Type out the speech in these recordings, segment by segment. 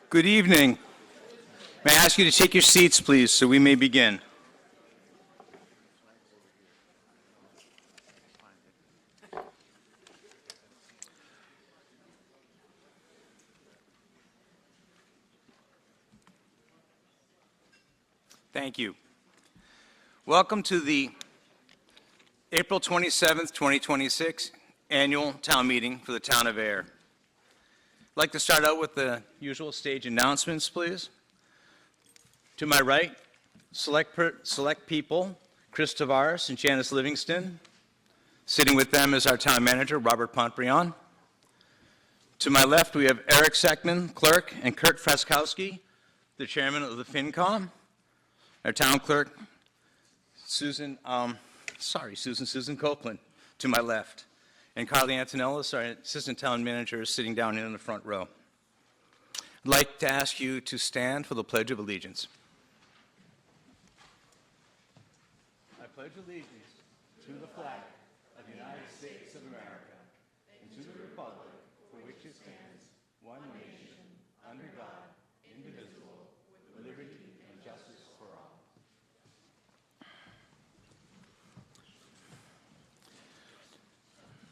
Good evening. May I ask you to take your seats, please, so we may begin. Thank you. Welcome to the April 27th, 2026 Annual Town Meeting for the Town of Ayer. I'd like to start out with the usual stage announcements, please. To my right, select people, Chris Tavares and Janice Livingston. Sitting with them is our town manager, Robert Pontbriand. To my left, we have Eric Seckman, clerk, and Kurt Fraskowski, the chairman of the FinCom. Our town clerk, Susan Copeland, to my left. And Carly Antonellis, our assistant town manager, is sitting down in the front row. I'd like to ask you to stand for the Pledge of Allegiance. I pledge allegiance to the flag of the United States of America and to the republic for which it stands, one nation, under God, indivisible, with liberty and justice for all.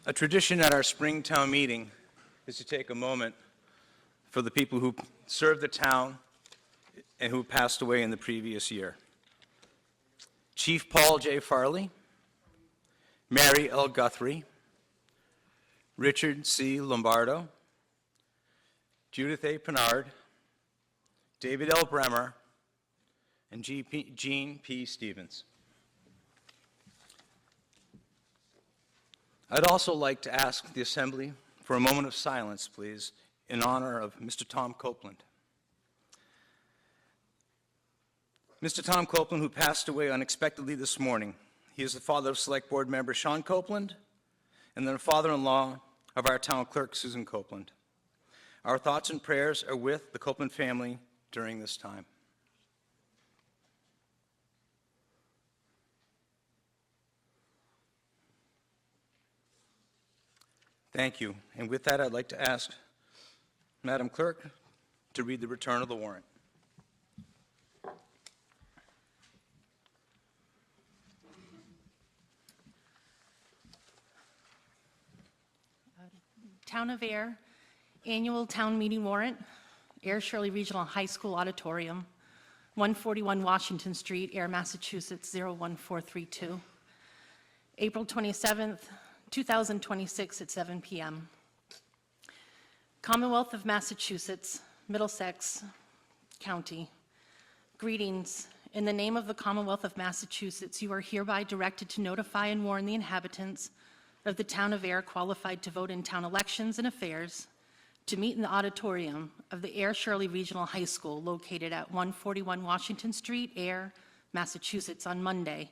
A tradition at our spring town meeting is to take a moment for the people who served the town and who passed away in the previous year. Chief Paul J. Farley, Mary L. Guthrie, Richard C. Lombardo, Judith A. Pinard, David L. Bremer, and Gene P. Stevens. I'd also like to ask the Assembly for a moment of silence, please, in honor of Mr. Tom Copeland. Mr. Tom Copeland, who passed away unexpectedly this morning. He is the father of Select Board member Sean Copeland and the father-in-law of our town clerk, Susan Copeland. Our thoughts and prayers are with the Copeland family during this time. Thank you. And with that, I'd like to ask Madam Clerk to read the return of the warrant. Town of Ayer, Annual Town Meeting Warrant, Ayer Shirley Regional High School Auditorium, 141 Washington Street, Ayer, Massachusetts, 01432. April 27th, 2026 at 7 p.m. Commonwealth of Massachusetts, Middlesex County. Greetings. In the name of the Commonwealth of Massachusetts, you are hereby directed to notify and warn the inhabitants of the town of Ayer qualified to vote in town elections and affairs to meet in the auditorium of the Ayer Shirley Regional High School located at 141 Washington Street, Ayer, Massachusetts on Monday,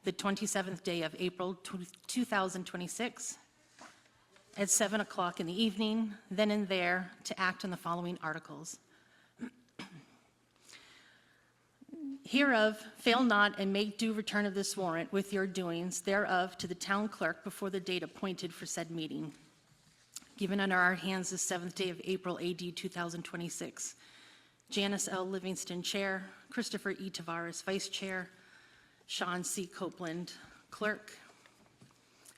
the 27th day of April 2026 at 7 o'clock in the evening, then and there to act on the following articles. Hereof, fail not and make due return of this warrant with your doings thereof to the town clerk before the date appointed for said meeting. Given under our hands the 7th day of April, AD 2026. Janice L. Livingston, Chair. Christopher E. Tavares, Vice Chair. Sean C. Copeland, Clerk.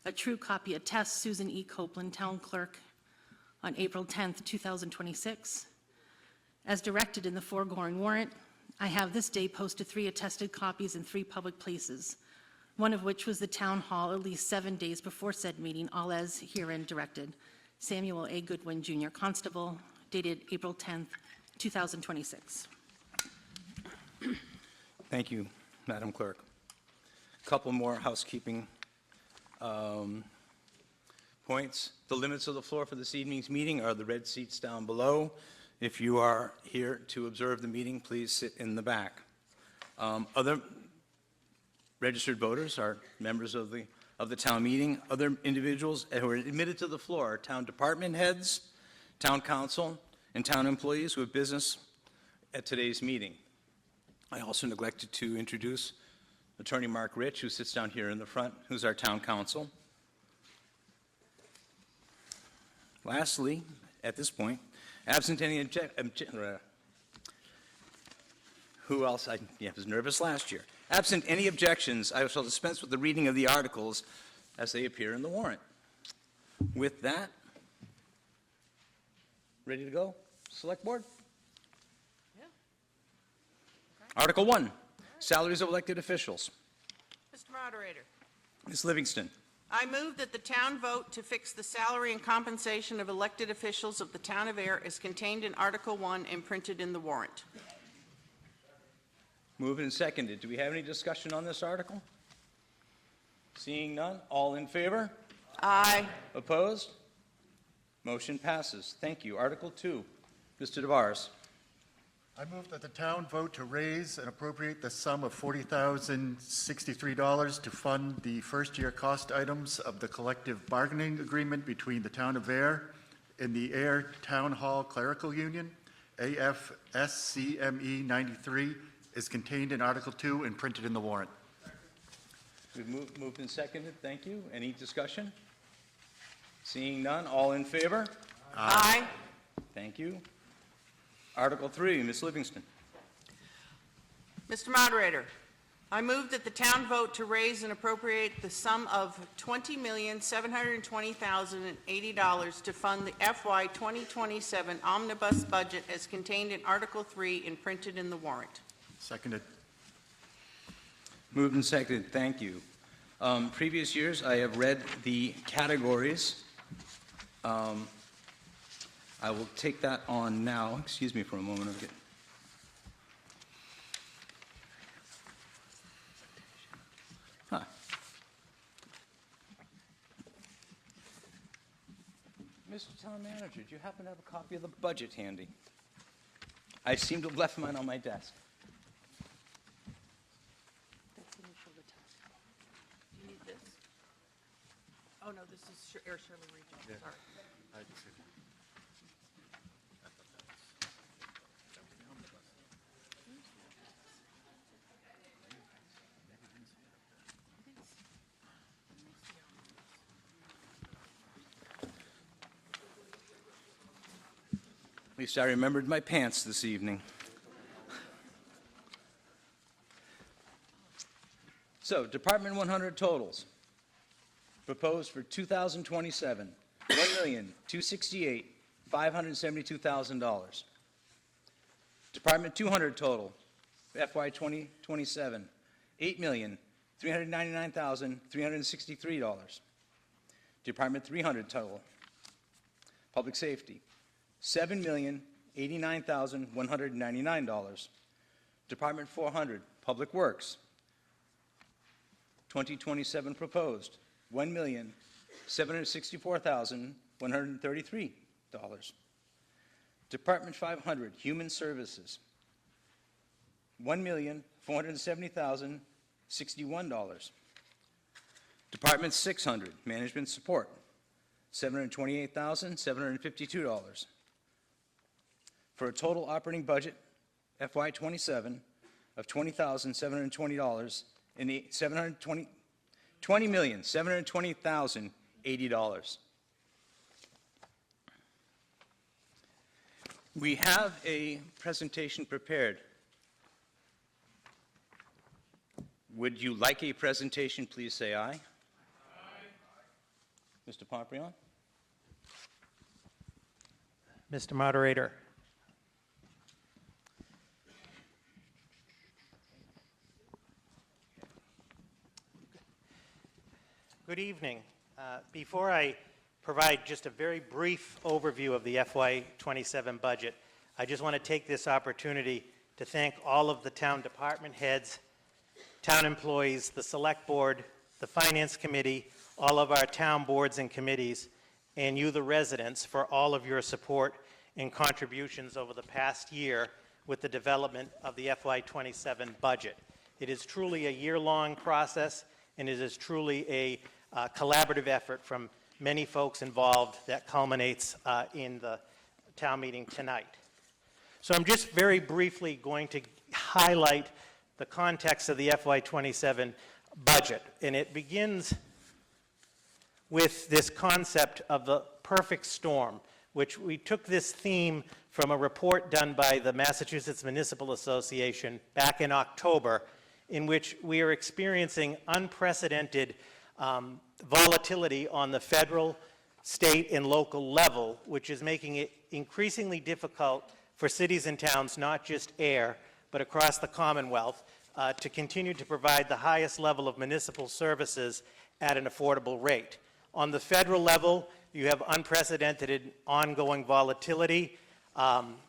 A true copy attests Susan E. Copeland, Town Clerk, on April 10th, 2026. As directed in the foregoing warrant, I have this day posted 3 attested copies in 3 public places, one of which was the Town Hall at least 7 days before said meeting, all as herein directed. Samuel A. Goodwin, Jr., Constable, dated April 10th, 2026. Thank you, Madam Clerk. A couple more housekeeping points. The limits of the floor for this evening's meeting are the red seats down below. If you are here to observe the meeting, please sit in the back. Other registered voters are members of the town meeting. Other individuals who are admitted to the floor are town department heads, town council, and town employees who have business at today's meeting. I also neglected to introduce Attorney Mark Rich, who sits down here in the front, who's our town counsel. Lastly, at this point, absent any Who else? I was nervous last year. Absent any objections, I shall dispense with the reading of the articles as they appear in the warrant. With that, ready to go? Select Board? Yeah. Article 1, salaries of elected officials. Mr. Moderator, Ms. Livingston. I move that the town vote to fix the salary and compensation of elected officials of the town of Ayer as contained in Article 1 and printed in the warrant. Moved and seconded. Do we have any discussion on this article? Seeing none, all in favor? Aye. Opposed? Motion passes. Thank you. Article 2, Mr. DeVars. I move that the town vote to raise and appropriate the sum of $40,063 to fund the first-year cost items of the collective bargaining agreement between the town of Ayer and the Ayer Town Hall Clerical Union, AFSCME 93, is contained in Article 2 and printed in the warrant. We've moved and seconded. Thank you. Any discussion? Seeing none, all in favor? Aye. Thank you. Article 3, Ms. Livingston. Mr. Moderator, I move that the town vote to raise and appropriate the sum of $20,720,080 to fund the FY 2027 omnibus budget as contained in Article 3 and printed in the warrant. Seconded. Moved and seconded. Thank you. Previous years, I have read the categories. I will take that on now. Excuse me for a moment. Huh. Mr. Town Manager, do you happen to have a copy of the budget handy? I seem to have left mine on my desk. Do you need this? Oh, no, this is Air Shirley Regional. Sorry. At least I remembered my pants this evening. So, Department 100 totals. Proposed for 2027, $1,268,572,000. Department 200 total, FY 2027, $8,399,363. Department 300 total, Public Safety, $7,089,199. Department 400, Public Works, 2027 proposed, $1,764,133. Department 500, Human Services, $1,470,061. Department 600, Management Support, $728,752. For a total operating budget, FY 27, of $20,720 and $20,720,080. We have a presentation prepared. Would you like a presentation? Please say aye. Aye. Mr. Pomprion? Mr. Moderator. Good evening. Before I provide just a very brief overview of the FY27 budget, I just want to take this opportunity to thank all of the town department heads, town employees, the select board, the finance committee, all of our town boards and committees, and you, the residents, for all of your support and contributions over the past year with the development of the FY27 budget. It is truly a year-long process, and it is truly a collaborative effort from many folks involved that culminates in the town meeting tonight. So I'm just very briefly going to highlight the context of the FY27 budget, and it begins with this concept of the perfect storm, which we took this theme from a report done by the Massachusetts Municipal Association back in October, in which we are experiencing unprecedented volatility on the federal, state, and local level, which is making it increasingly difficult for cities and towns, not just Ayer, but across the Commonwealth, to continue to provide the highest level of municipal services at an affordable rate. On the federal level, you have unprecedented ongoing volatility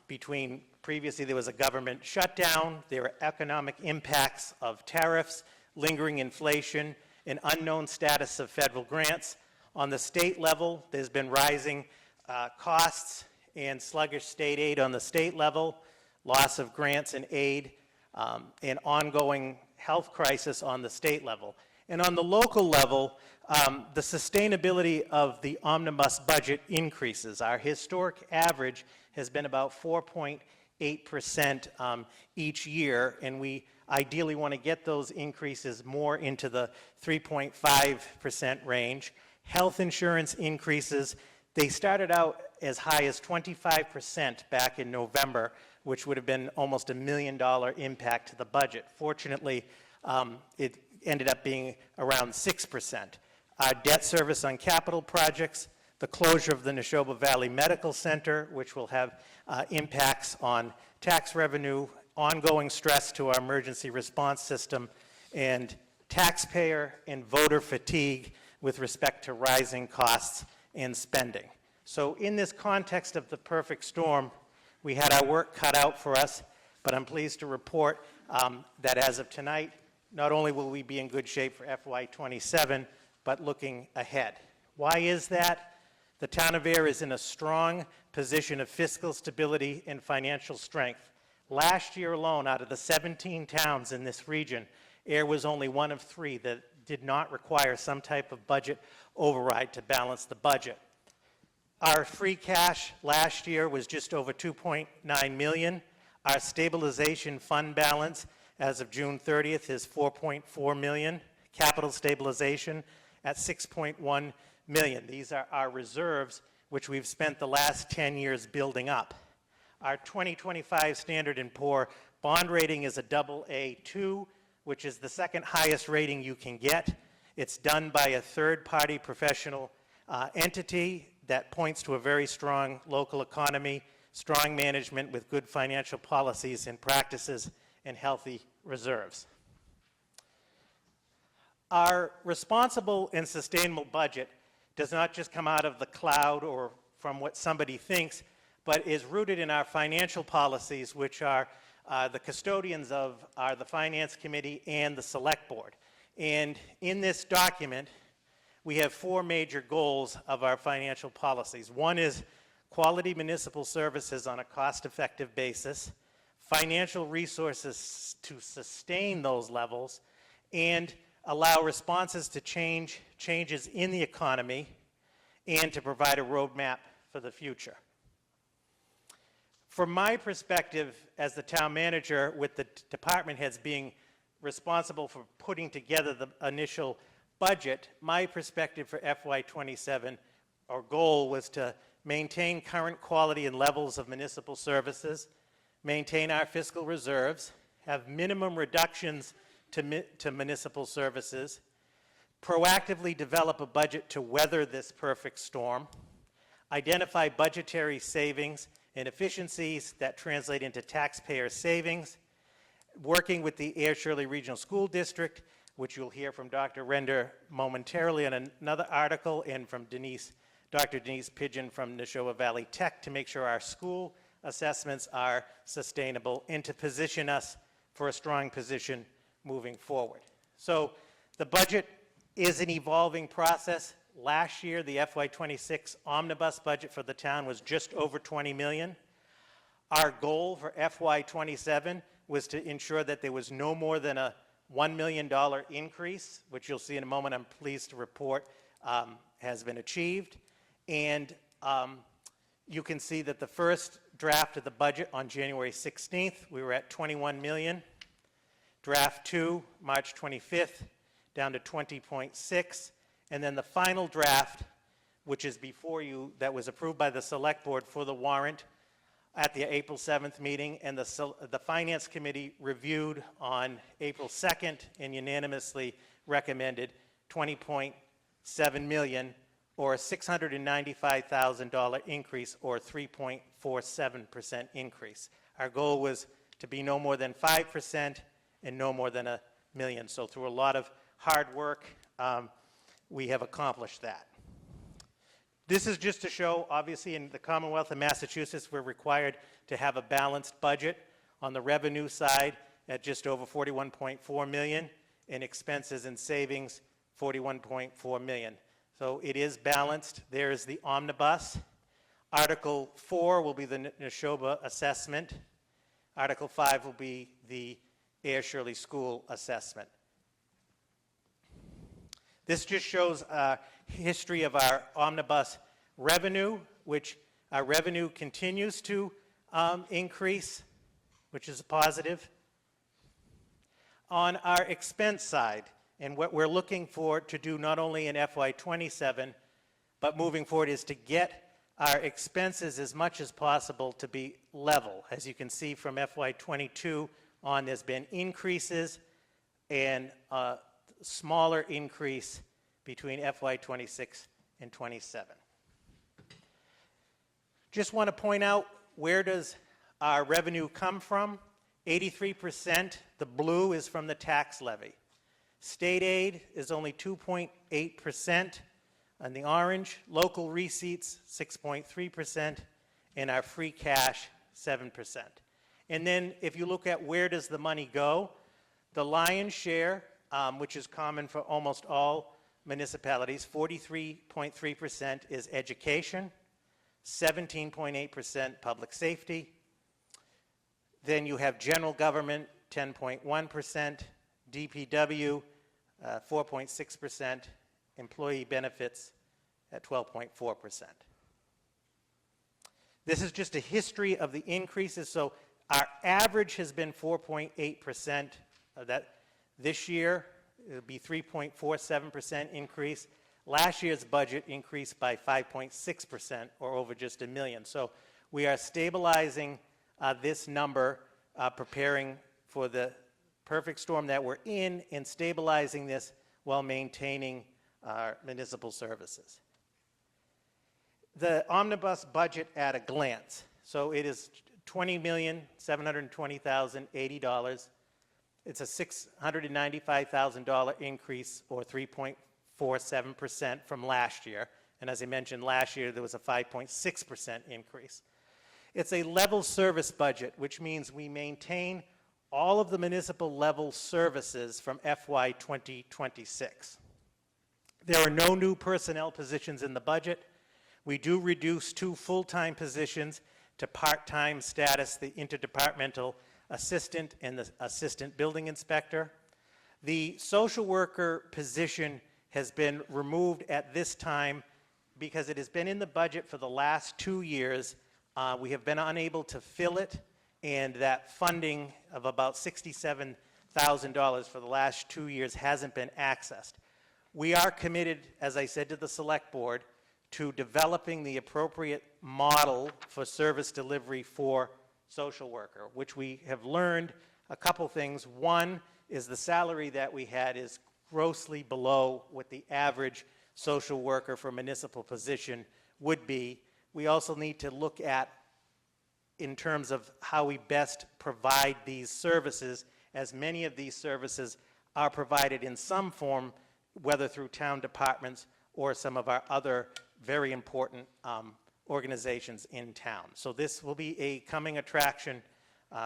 between previously there was a government shutdown, there were economic impacts of tariffs, lingering inflation, an unknown status of federal grants. On the state level, there's been rising costs and sluggish state aid on the state level, loss of grants and aid, and ongoing health crisis on the state level. And on the local level, the sustainability of the omnibus budget increases. Our historic average has been about 4.8% each year, and we ideally want to get those increases more into the 3.5% range. Health insurance increases, they started out as high as 25% back in November, which would have been almost $1 million impact to the budget. Fortunately, it ended up being around 6%. Our debt service on capital projects, the closure of the Neshoba Valley Medical Center, which will have impacts on tax revenue, ongoing stress to our emergency response system, and taxpayer and voter fatigue with respect to rising costs and spending. So in this context of the perfect storm, we had our work cut out for us, but I'm pleased to report that as of tonight, not only will we be in good shape for FY27, but looking ahead. Why is that? The town of Ayer is in a strong position of fiscal stability and financial strength. Last year alone, out of the 17 towns in this region, Ayer was only one of 3 that did not require some type of budget override to balance the budget. Our free cash last year was just over $2.9 million. Our stabilization fund balance as of June 30th is $4.4 million. Capital stabilization at $6.1 million. These are our reserves, which we've spent the last 10 years building up. Our 2025 Standard & Poor bond rating is a AA2, which is the second highest rating you can get. It's done by a third-party professional entity that points to a very strong local economy, strong management with good financial policies and practices, and healthy reserves. Our responsible and sustainable budget does not just come out of the cloud or from what somebody thinks, but is rooted in our financial policies, which are the custodians of are the Finance Committee and the Select Board. And in this document, we have 4 major goals of our financial policies. One is quality municipal services on a cost-effective basis, financial resources to sustain those levels, and allow responses to changes in the economy, and to provide a roadmap for the future. From my perspective as the town manager, with the department heads being responsible for putting together the initial budget, my perspective for FY27, our goal was to maintain current quality and levels of municipal services, maintain our fiscal reserves, have minimum reductions to municipal services, proactively develop a budget to weather this perfect storm, identify budgetary savings and efficiencies that translate into taxpayer savings, working with the Ayer Shirley Regional School District, which you'll hear from Dr. Render momentarily in another article, and from Dr. Denise Pigeon from Neshoba Valley Tech, to make sure our school assessments are sustainable and to position us for a strong position moving forward. So the budget is an evolving process. Last year, the FY26 omnibus budget for the town was just over $20 million. Our goal for FY27 was to ensure that there was no more than a $1 million increase, which you'll see in a moment, I'm pleased to report has been achieved. And you can see that the first draft of the budget on January 16th, we were at $21 million. Draft 2, March 25th, down to 20.6. And then the final draft which is before you, that was approved by the Select Board for the warrant at the April 7th meeting, and the Finance Committee reviewed on April 2nd and unanimously recommended $20.7 million, or a $695,000 increase, or 3.47% increase. Our goal was to be no more than 5% and no more than $1 million. So through a lot of hard work, we have accomplished that. This is just to show, obviously, in the Commonwealth of Massachusetts, we're required to have a balanced budget on the revenue side at just over $41.4 million, and expenses and savings, $41.4 million. So it is balanced. There is the omnibus. Article 4 will be the Neshoba assessment. Article 5 will be the Ayer Shirley School assessment. This just shows a history of our omnibus revenue, which our revenue continues to increase, which is a positive. On our expense side, and what we're looking for to do not only in FY27, but moving forward, is to get our expenses as much as possible to be level. As you can see from FY22 on, there's been increases and smaller increase between FY26 and 27. Just want to point out, where does our revenue come from? 83%, the blue, is from the tax levy. State aid is only 2.8%, and the orange, local receipts, 6.3%, and our free cash, 7%. And then if you look at where does the money go, the lion's share, which is common for almost all municipalities, 43.3% is education, 17.8% public safety. Then you have general government, 10.1%, DPW, 4.6%, employee benefits at 12.4%. This is just a history of the increases. So our average has been 4.8%. That this year, it'll be 3.47% increase. Last year's budget increased by 5.6%, or over just $1 million. So we are stabilizing this number, preparing for the perfect storm that we're in, and stabilizing this while maintaining our municipal services. The omnibus budget at a glance. So it is $20,720,080. It's a $695,000 increase, or 3.47% from last year. And as I mentioned, last year there was a 5.6% increase. It's a level service budget, which means we maintain all of the municipal level services from FY 2026. There are no new personnel positions in the budget. We do reduce 2 full-time positions to part-time status, the interdepartmental assistant and the assistant building inspector. The social worker position has been removed at this time because it has been in the budget for the last 2 years. We have been unable to fill it, and that funding of about $67,000 for the last 2 years hasn't been accessed. We are committed, as I said to the Select Board, to developing the appropriate model for service delivery for social worker, which we have learned a couple things. One is the salary that we had is grossly below what the average social worker for municipal position would be. We also need to look at, in terms of how we best provide these services, as many of these services are provided in some form, whether through town departments or some of our other very important organizations in town. So this will be a coming attraction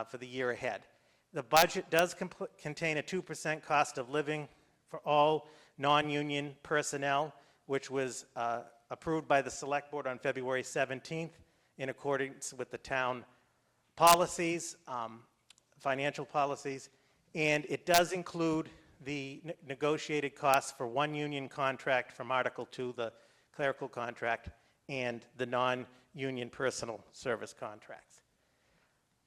for the year ahead. The budget does contain a 2% cost of living for all non-union personnel, which was approved by the Select Board on February 17th in accordance with the town policies, financial policies, and it does include the negotiated costs for one union contract from Article 2, the clerical contract, and the non-union personal service contracts.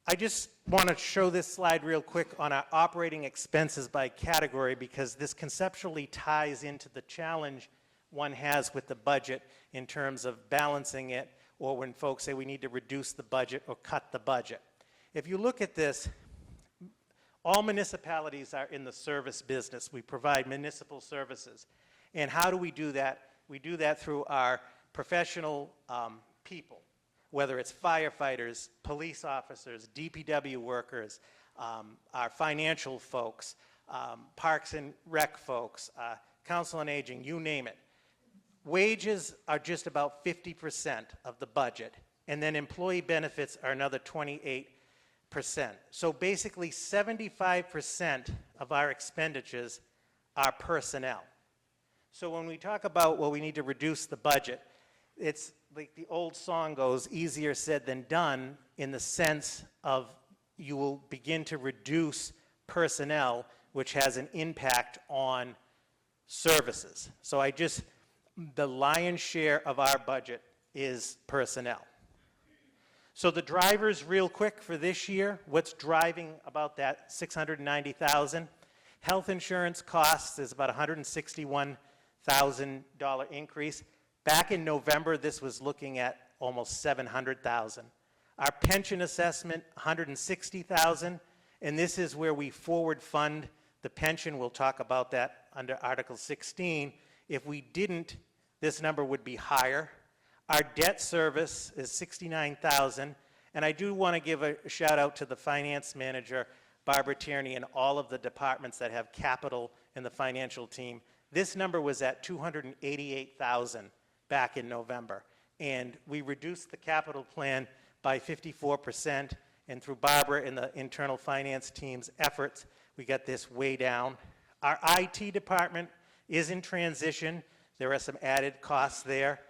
I just want to show this slide real quick on our operating expenses by category, because this conceptually ties into the challenge one has with the budget in terms of balancing it, or when folks say we need to reduce the budget or cut the budget. If you look at this, all municipalities are in the service business. We provide municipal services. And how do we do that? We do that through our professional people, whether it's firefighters, police officers, DPW workers, our financial folks, parks and rec folks, council on aging, you name it. Wages are just about 50% of the budget, and then employee benefits are another 28%. So basically 75% of our expenditures are personnel. So when we talk about, well, we need to reduce the budget, it's like the old song goes, easier said than done, in the sense of you will begin to reduce personnel, which has an impact on services. So the lion's share of our budget is personnel. So the drivers, real quick, for this year, what's driving about that $690,000? Health insurance costs is about $161,000 increase. Back in November, this was looking at almost $700,000. Our pension assessment, $160,000, and this is where we forward fund the pension. We'll talk about that under Article 16. If we didn't, this number would be higher. Our debt service is $69,000, and I do want to give a shout out to the finance manager, Barbara Tierney, and all of the departments that have capital in the financial team. This number was at $288,000 back in November, and we reduced the capital plan by 54%, and through Barbara and the internal finance team's efforts, we got this way down. Our IT department is in transition. There are some added costs there,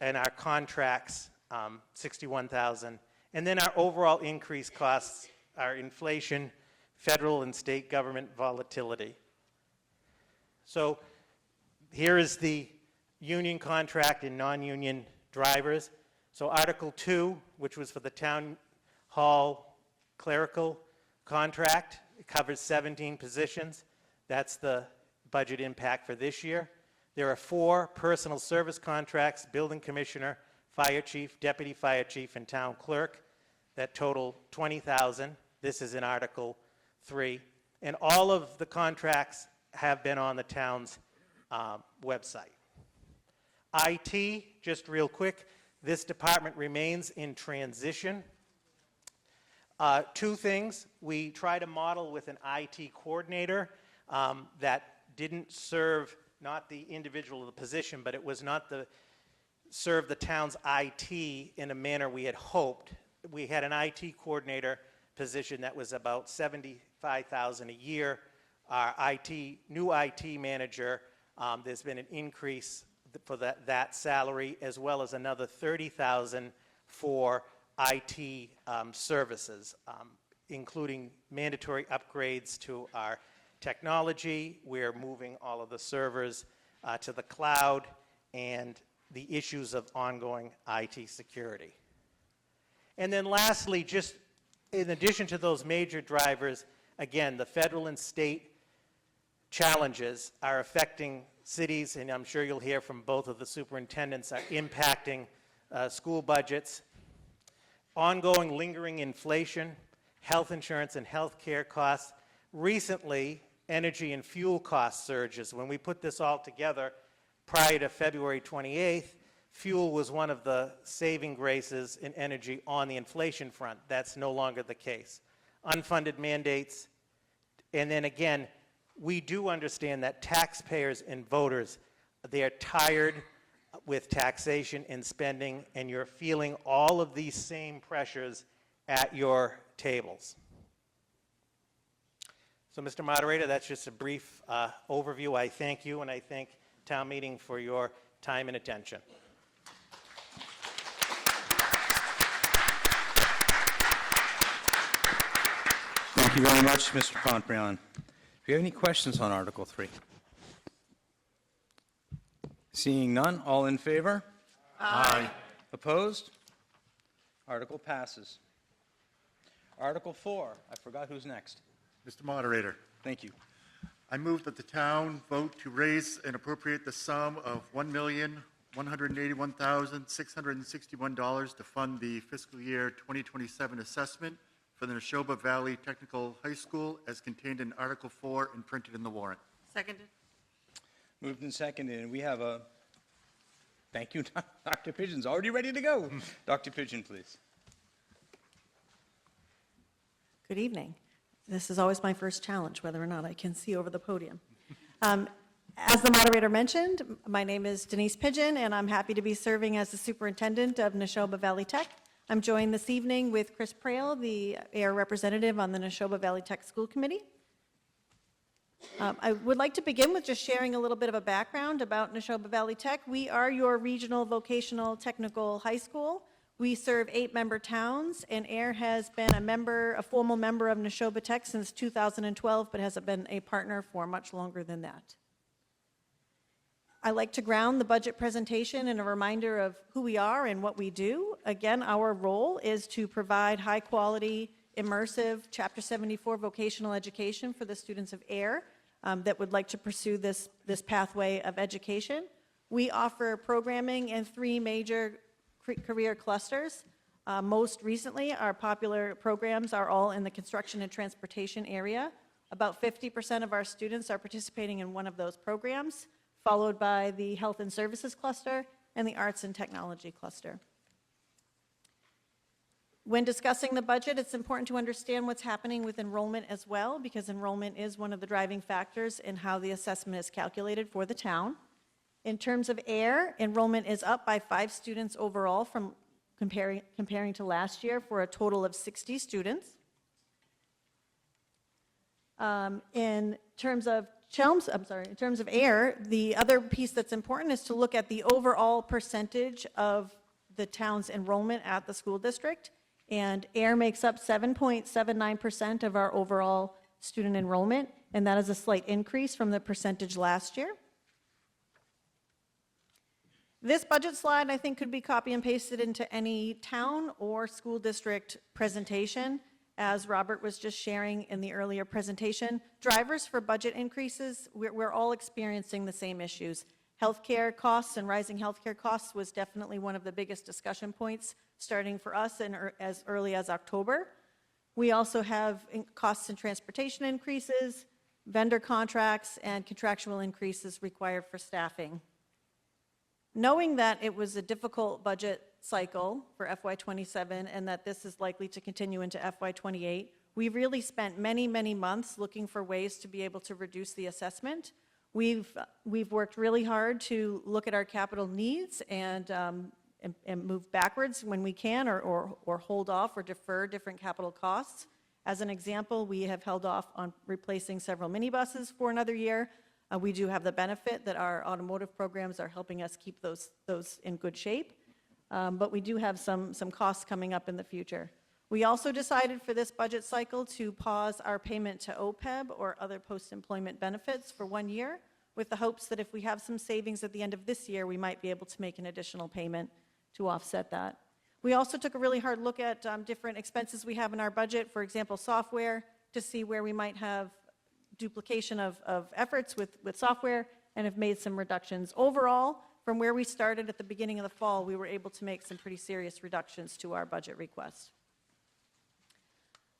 and our contracts, $61,000. And then our overall increased costs are inflation, federal and state government volatility. So here is the union contract and non-union drivers. So Article 2, which was for the town hall clerical contract, it covers 17 positions. That's the budget impact for this year. There are 4 personal service contracts: building commissioner, fire chief, deputy fire chief, and town clerk, that total $20,000. This is in Article 3. And all of the contracts have been on the town's website. IT, just real quick, this department remains in transition. 2 things. We try to model with an IT coordinator that didn't serve not the individual of the position, but it was not serve the town's IT in a manner we had hoped. We had an IT coordinator position that was about $75,000 a year. Our new IT manager, there's been an increase for that salary, as well as another $30,000 for IT services, including mandatory upgrades to our technology. We're moving all of the servers to the cloud, and the issues of ongoing IT security. And then lastly, just in addition to those major drivers, again, the federal and state challenges are affecting cities, and I'm sure you'll hear from both of the superintendents, are impacting school budgets. Ongoing lingering inflation, health insurance and health care costs. Recently, energy and fuel cost surges. When we put this all together, prior to February 28th, fuel was one of the saving graces in energy on the inflation front. That's no longer the case. Unfunded mandates. And then again, we do understand that taxpayers and voters, they're tired with taxation and spending, and you're feeling all of these same pressures at your tables. So, Mr. Moderator, that's just a brief overview. I thank you, and I thank town meeting for your time and attention. Thank you very much, Mr. Pontbriand. Do you have any questions on Article 3? Seeing none, all in favor? Aye. Opposed? Article passes. Article 4, I forgot who's next. Mr. Moderator, Thank you. I move that the town vote to raise and appropriate the sum of $1,181,661 to fund the fiscal year 2027 assessment for the Neshoba Valley Technical High School as contained in Article 4 and printed in the warrant. Seconded. Moved and seconded, and we have a, thank you, Dr. Pigeon's already ready to go. Dr. Pigeon, please. Good evening. This is always my first challenge, whether or not I can see over the podium. As the moderator mentioned, my name is Denise Pigeon, and I'm happy to be serving as the superintendent of Neshoba Valley Tech. I'm joined this evening with Chris Prale, the Ayer representative on the Neshoba Valley Tech School Committee. I would like to begin with just sharing a little bit of a background about Neshoba Valley Tech. We are your regional vocational technical high school. We serve 8 member towns, and Ayer has been a formal member of Neshoba Tech since 2012, but has been a partner for much longer than that. I like to ground the budget presentation in a reminder of who we are and what we do. Again, our role is to provide high-quality, immersive Chapter 74 vocational education for the students of Ayer that would like to pursue this pathway of education. We offer programming in 3 major career clusters. Most recently, our popular programs are all in the construction and transportation area. About 50% of our students are participating in one of those programs, followed by the health and services cluster and the arts and technology cluster. When discussing the budget, it's important to understand what's happening with enrollment as well, because enrollment is one of the driving factors in how the assessment is calculated for the town. In terms of Ayer, enrollment is up by 5 students overall from comparing to last year for a total of 60 students. In terms of Ayer, the other piece that's important is to look at the overall percentage of the town's enrollment at the school district. And Ayer makes up 7.79% of our overall student enrollment, and that is a slight increase from the percentage last year. This budget slide, I think, could be copy and pasted into any town or school district presentation. As Robert was just sharing in the earlier presentation, drivers for budget increases, we're all experiencing the same issues. Healthcare costs and rising healthcare costs was definitely one of the biggest discussion points starting for us as early as October. We also have costs and transportation increases, vendor contracts, and contractual increases required for staffing. Knowing that it was a difficult budget cycle for FY27 and that this is likely to continue into FY28, we've really spent many, many months looking for ways to be able to reduce the assessment. We've worked really hard to look at our capital needs and move backwards when we can, or hold off or defer different capital costs. As an example, we have held off on replacing several minibuses for another year. We do have the benefit that our automotive programs are helping us keep those in good shape, but we do have some costs coming up in the future. We also decided for this budget cycle to pause our payment to OPEB or other post-employment benefits for 1 year, with the hopes that if we have some savings at the end of this year, we might be able to make an additional payment to offset that. We also took a really hard look at different expenses we have in our budget, for example, software, to see where we might have duplication of efforts with software, and have made some reductions. Overall, from where we started at the beginning of the fall, we were able to make some pretty serious reductions to our budget request.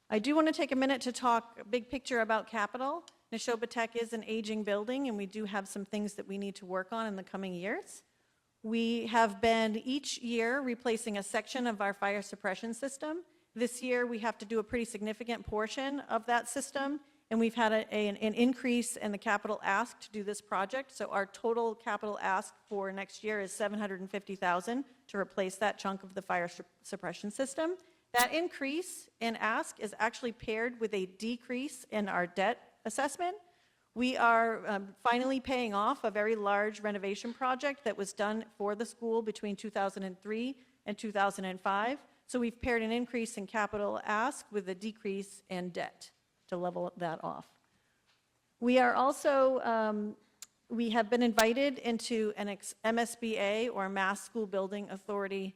I do want to take a minute to talk big picture about capital. Neshoba Tech is an aging building, and we do have some things that we need to work on in the coming years. We have been each year replacing a section of our fire suppression system. This year, we have to do a pretty significant portion of that system, and we've had an increase in the capital ask to do this project. So our total capital ask for next year is $750,000 to replace that chunk of the fire suppression system. That increase in ask is actually paired with a decrease in our debt assessment. We are finally paying off a very large renovation project that was done for the school between 2003 and 2005. So we've paired an increase in capital ask with a decrease in debt to level that off. We are also, we have been invited into an MSBA, or Mass School Building Authority,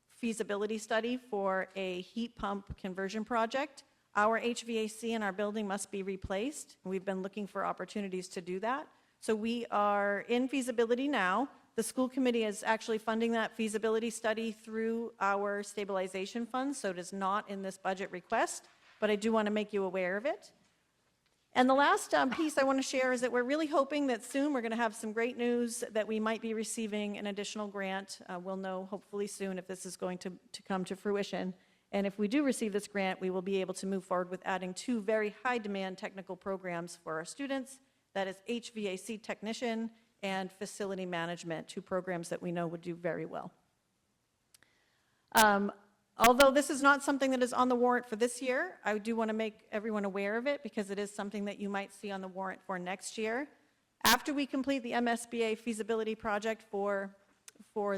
feasibility study for a heat pump conversion project. Our HVAC in our building must be replaced. We've been looking for opportunities to do that. So we are in feasibility now. The school committee is actually funding that feasibility study through our stabilization fund, so it is not in this budget request, but I do want to make you aware of it. And the last piece I want to share is that we're really hoping that soon we're going to have some great news that we might be receiving an additional grant. We'll know hopefully soon if this is going to come to fruition. And if we do receive this grant, we will be able to move forward with adding 2 very high-demand technical programs for our students. That is HVAC technician and facility management, 2 programs that we know would do very well. Although this is not something that is on the warrant for this year, I do want to make everyone aware of it because it is something that you might see on the warrant for next year. After we complete the MSBA feasibility project for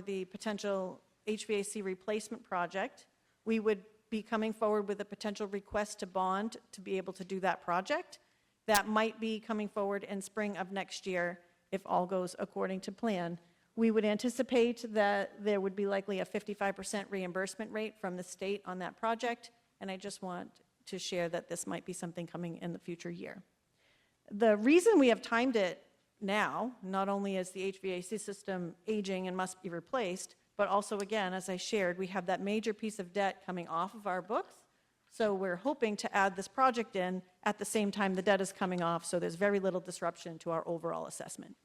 the potential HVAC replacement project, we would be coming forward with a potential request to bond to be able to do that project. That might be coming forward in spring of next year if all goes according to plan. We would anticipate that there would be likely a 55% reimbursement rate from the state on that project, and I just want to share that this might be something coming in the future year. The reason we have timed it now, not only is the HVAC system aging and must be replaced, but also, again, as I shared, we have that major piece of debt coming off of our books, so we're hoping to add this project in at the same time the debt is coming off, so there's very little disruption to our overall assessment.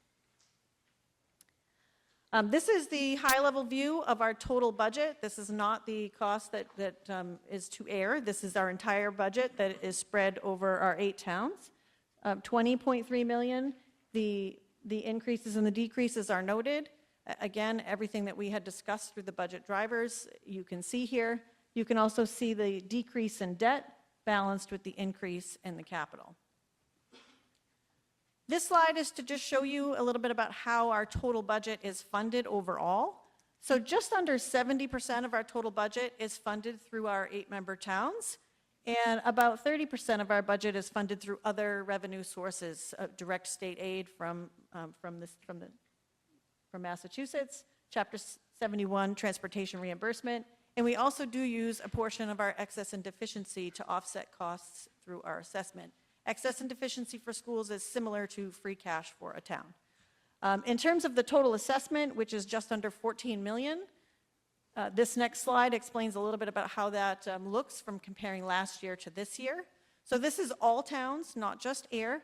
This is the high-level view of our total budget. This is not the cost that is to Ayer. This is our entire budget that is spread over our 8 towns. 20.3 million. The increases and the decreases are noted. Again, everything that we had discussed through the budget drivers, you can see here. You can also see the decrease in debt balanced with the increase in the capital. This slide is to just show you a little bit about how our total budget is funded overall. So just under 70% of our total budget is funded through our 8-member towns, and about 30% of our budget is funded through other revenue sources, direct state aid from Massachusetts, Chapter 71 transportation reimbursement, and we also do use a portion of our excess and deficiency to offset costs through our assessment. Excess and deficiency for schools is similar to free cash for a town. In terms of the total assessment, which is just under 14 million, this next slide explains a little bit about how that looks from comparing last year to this year. So this is all towns, not just Ayer.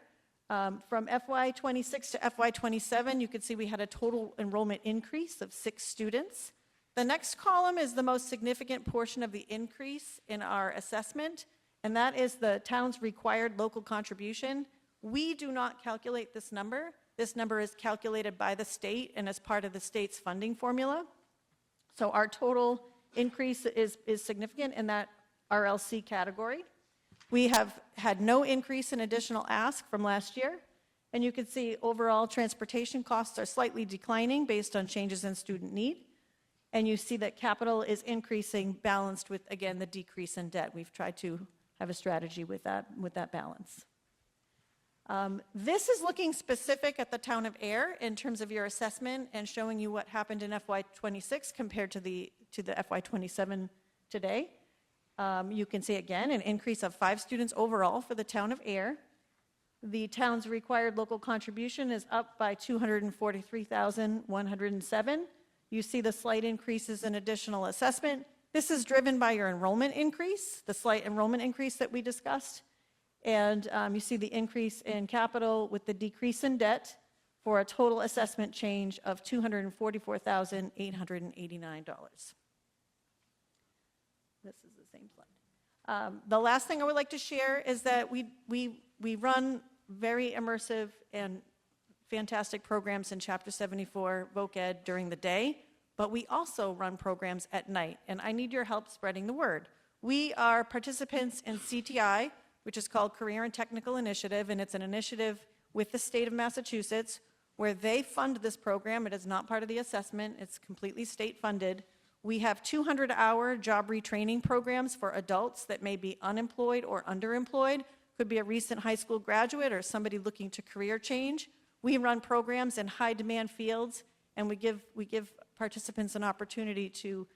From FY26 to FY27, you can see we had a total enrollment increase of 6 students. The next column is the most significant portion of the increase in our assessment, and that is the town's required local contribution. We do not calculate this number. This number is calculated by the state and as part of the state's funding formula. So our total increase is significant in that RLC category. We have had no increase in additional ask from last year, and you can see overall transportation costs are slightly declining based on changes in student need. And you see that capital is increasing, balanced with, again, the decrease in debt. We've tried to have a strategy with that balance. This is looking specific at the town of Ayer in terms of your assessment and showing you what happened in FY26 compared to the FY27 today. You can see again an increase of 5 students overall for the town of Ayer. The town's required local contribution is up by 243,107. You see the slight increases in additional assessment. This is driven by your enrollment increase, the slight enrollment increase that we discussed. And you see the increase in capital with the decrease in debt for a total assessment change of $244,889. This is the same slide. The last thing I would like to share is that we run very immersive and fantastic programs in Chapter 74 Voc Ed during the day, but we also run programs at night, and I need your help spreading the word. We are participants in CTI, which is called Career and Technical Initiative, and it's an initiative with the state of Massachusetts where they fund this program. It is not part of the assessment. It's completely state funded. We have 200-hour job retraining programs for adults that may be unemployed or underemployed. Could be a recent high school graduate or somebody looking to career change. We run programs in high-demand fields, and we give participants an opportunity to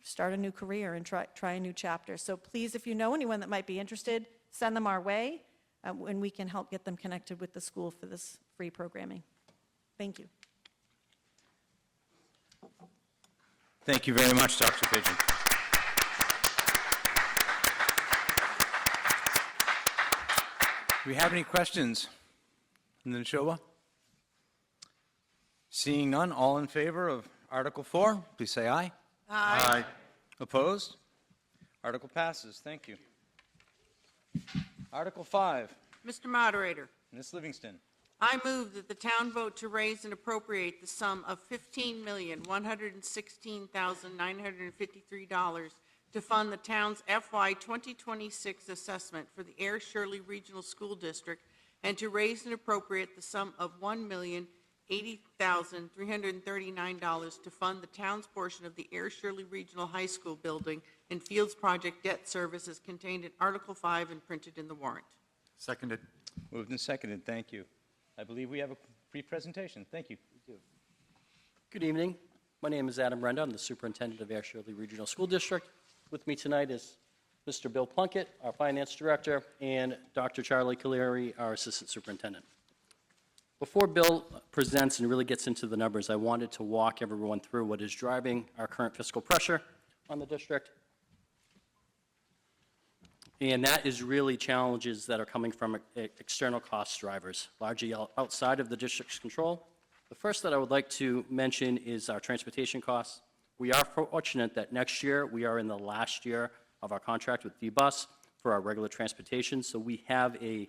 start a new career and try a new chapter. So please, if you know anyone that might be interested, send them our way, and we can help get them connected with the school for this free programming. Thank you. Thank you very much, Dr. Pigeon. Do we have any questions from the Neshoba? Seeing none, all in favor of Article 4, please say aye. Aye. Opposed? Article passes. Thank you. Article 5, Mr. Moderator, Ms. Livingston. I move that the town vote to raise and appropriate the sum of $15,116,953 to fund the town's FY 2026 assessment for the Ayer Shirley Regional School District, and to raise and appropriate the sum of $1,080,339 to fund the town's portion of the Ayer Shirley Regional High School building and Fields Project debt service as contained in Article 5 and printed in the warrant. Seconded. Moved and seconded. Thank you. I believe we have a brief presentation. Thank you. Good evening. My name is Adam Renda. I'm the superintendent of Ayer Shirley Regional School District. With me tonight is Mr. Bill Plunkett, our finance director, and Dr. Charlie Caleri, our assistant superintendent. Before Bill presents and really gets into the numbers, I wanted to walk everyone through what is driving our current fiscal pressure on the district. And that is really challenges that are coming from external cost drivers, largely outside of the district's control. The first that I would like to mention is our transportation costs. We are fortunate that next year we are in the last year of our contract with D-Bus for our regular transportation, so we have a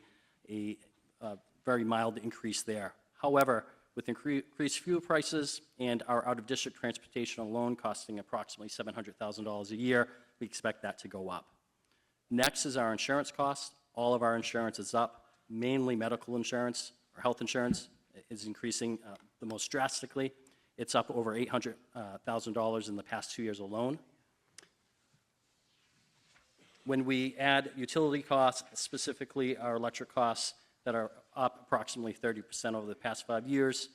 very mild increase there. However, with increased fuel prices and our out-of-district transportation alone costing approximately $700,000 a year, we expect that to go up. Next is our insurance costs. All of our insurance is up, mainly medical insurance or health insurance is increasing the most drastically. It's up over $800,000 in the past 2 years alone. When we add utility costs, specifically our electric costs that are up approximately 30% over the past 5 years,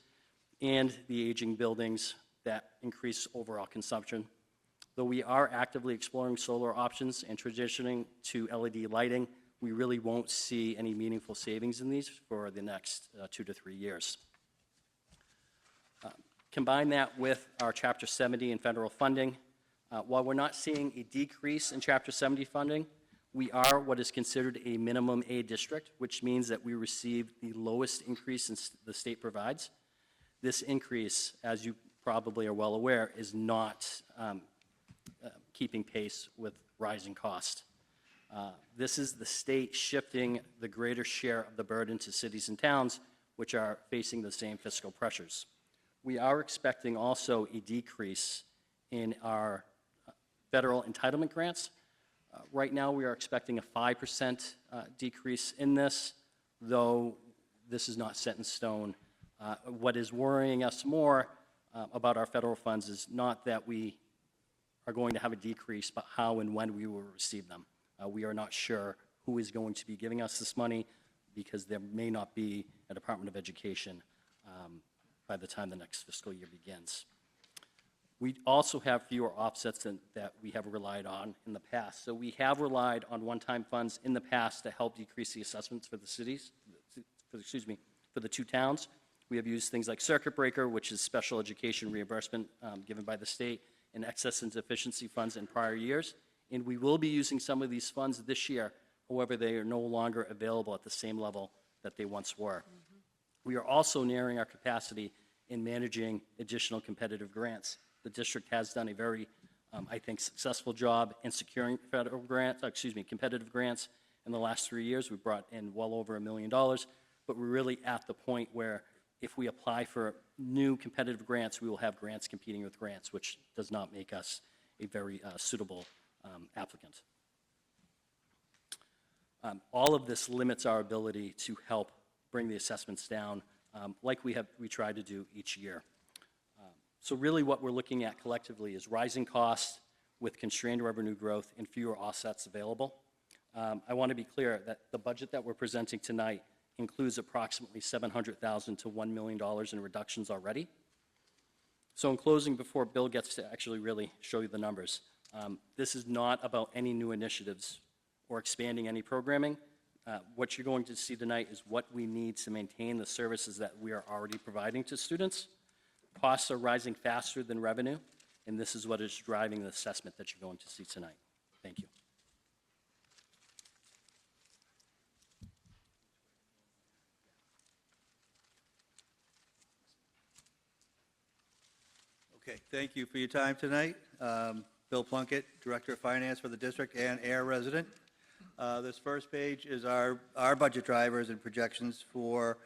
and the aging buildings that increase overall consumption. Though we are actively exploring solar options and transitioning to LED lighting, we really won't see any meaningful savings in these for the next 2 to 3 years. Combine that with our Chapter 70 and federal funding. While we're not seeing a decrease in Chapter 70 funding, we are what is considered a minimum aid district, which means that we receive the lowest increase the state provides. This increase, as you probably are well aware, is not keeping pace with rising cost. This is the state shifting the greater share of the burden to cities and towns, which are facing the same fiscal pressures. We are expecting also a decrease in our federal entitlement grants. Right now, we are expecting a 5% decrease in this, though this is not set in stone. What is worrying us more about our federal funds is not that we are going to have a decrease, but how and when we will receive them. We are not sure who is going to be giving us this money because there may not be a Department of Education by the time the next fiscal year begins. We also have fewer offsets that we have relied on in the past. So we have relied on one-time funds in the past to help decrease the assessments for the cities, for the 2 towns. We have used things like circuit breaker, which is special education reimbursement given by the state, and excess and deficiency funds in prior years. And we will be using some of these funds this year. However, they are no longer available at the same level that they once were. We are also narrowing our capacity in managing additional competitive grants. The district has done a very, I think, successful job in securing federal grants, competitive grants. In the last 3 years, we've brought in well over $1 million, but we're really at the point where if we apply for new competitive grants, we will have grants competing with grants, which does not make us a very suitable applicant. All of this limits our ability to help bring the assessments down like we try to do each year. So really what we're looking at collectively is rising costs with constrained revenue growth and fewer offsets available. I want to be clear that the budget that we're presenting tonight includes approximately $700,000 to $1 million in reductions already. So in closing, before Bill gets to actually really show you the numbers, This is not about any new initiatives or expanding any programming. What you're going to see tonight is what we need to maintain the services that we are already providing to students. Costs are rising faster than revenue, and this is what is driving the assessment that you're going to see tonight. Thank you. Okay, thank you for your time tonight. Bill Plunkett, Director of Finance for the district and Ayer resident. This first page is our budget drivers and projections for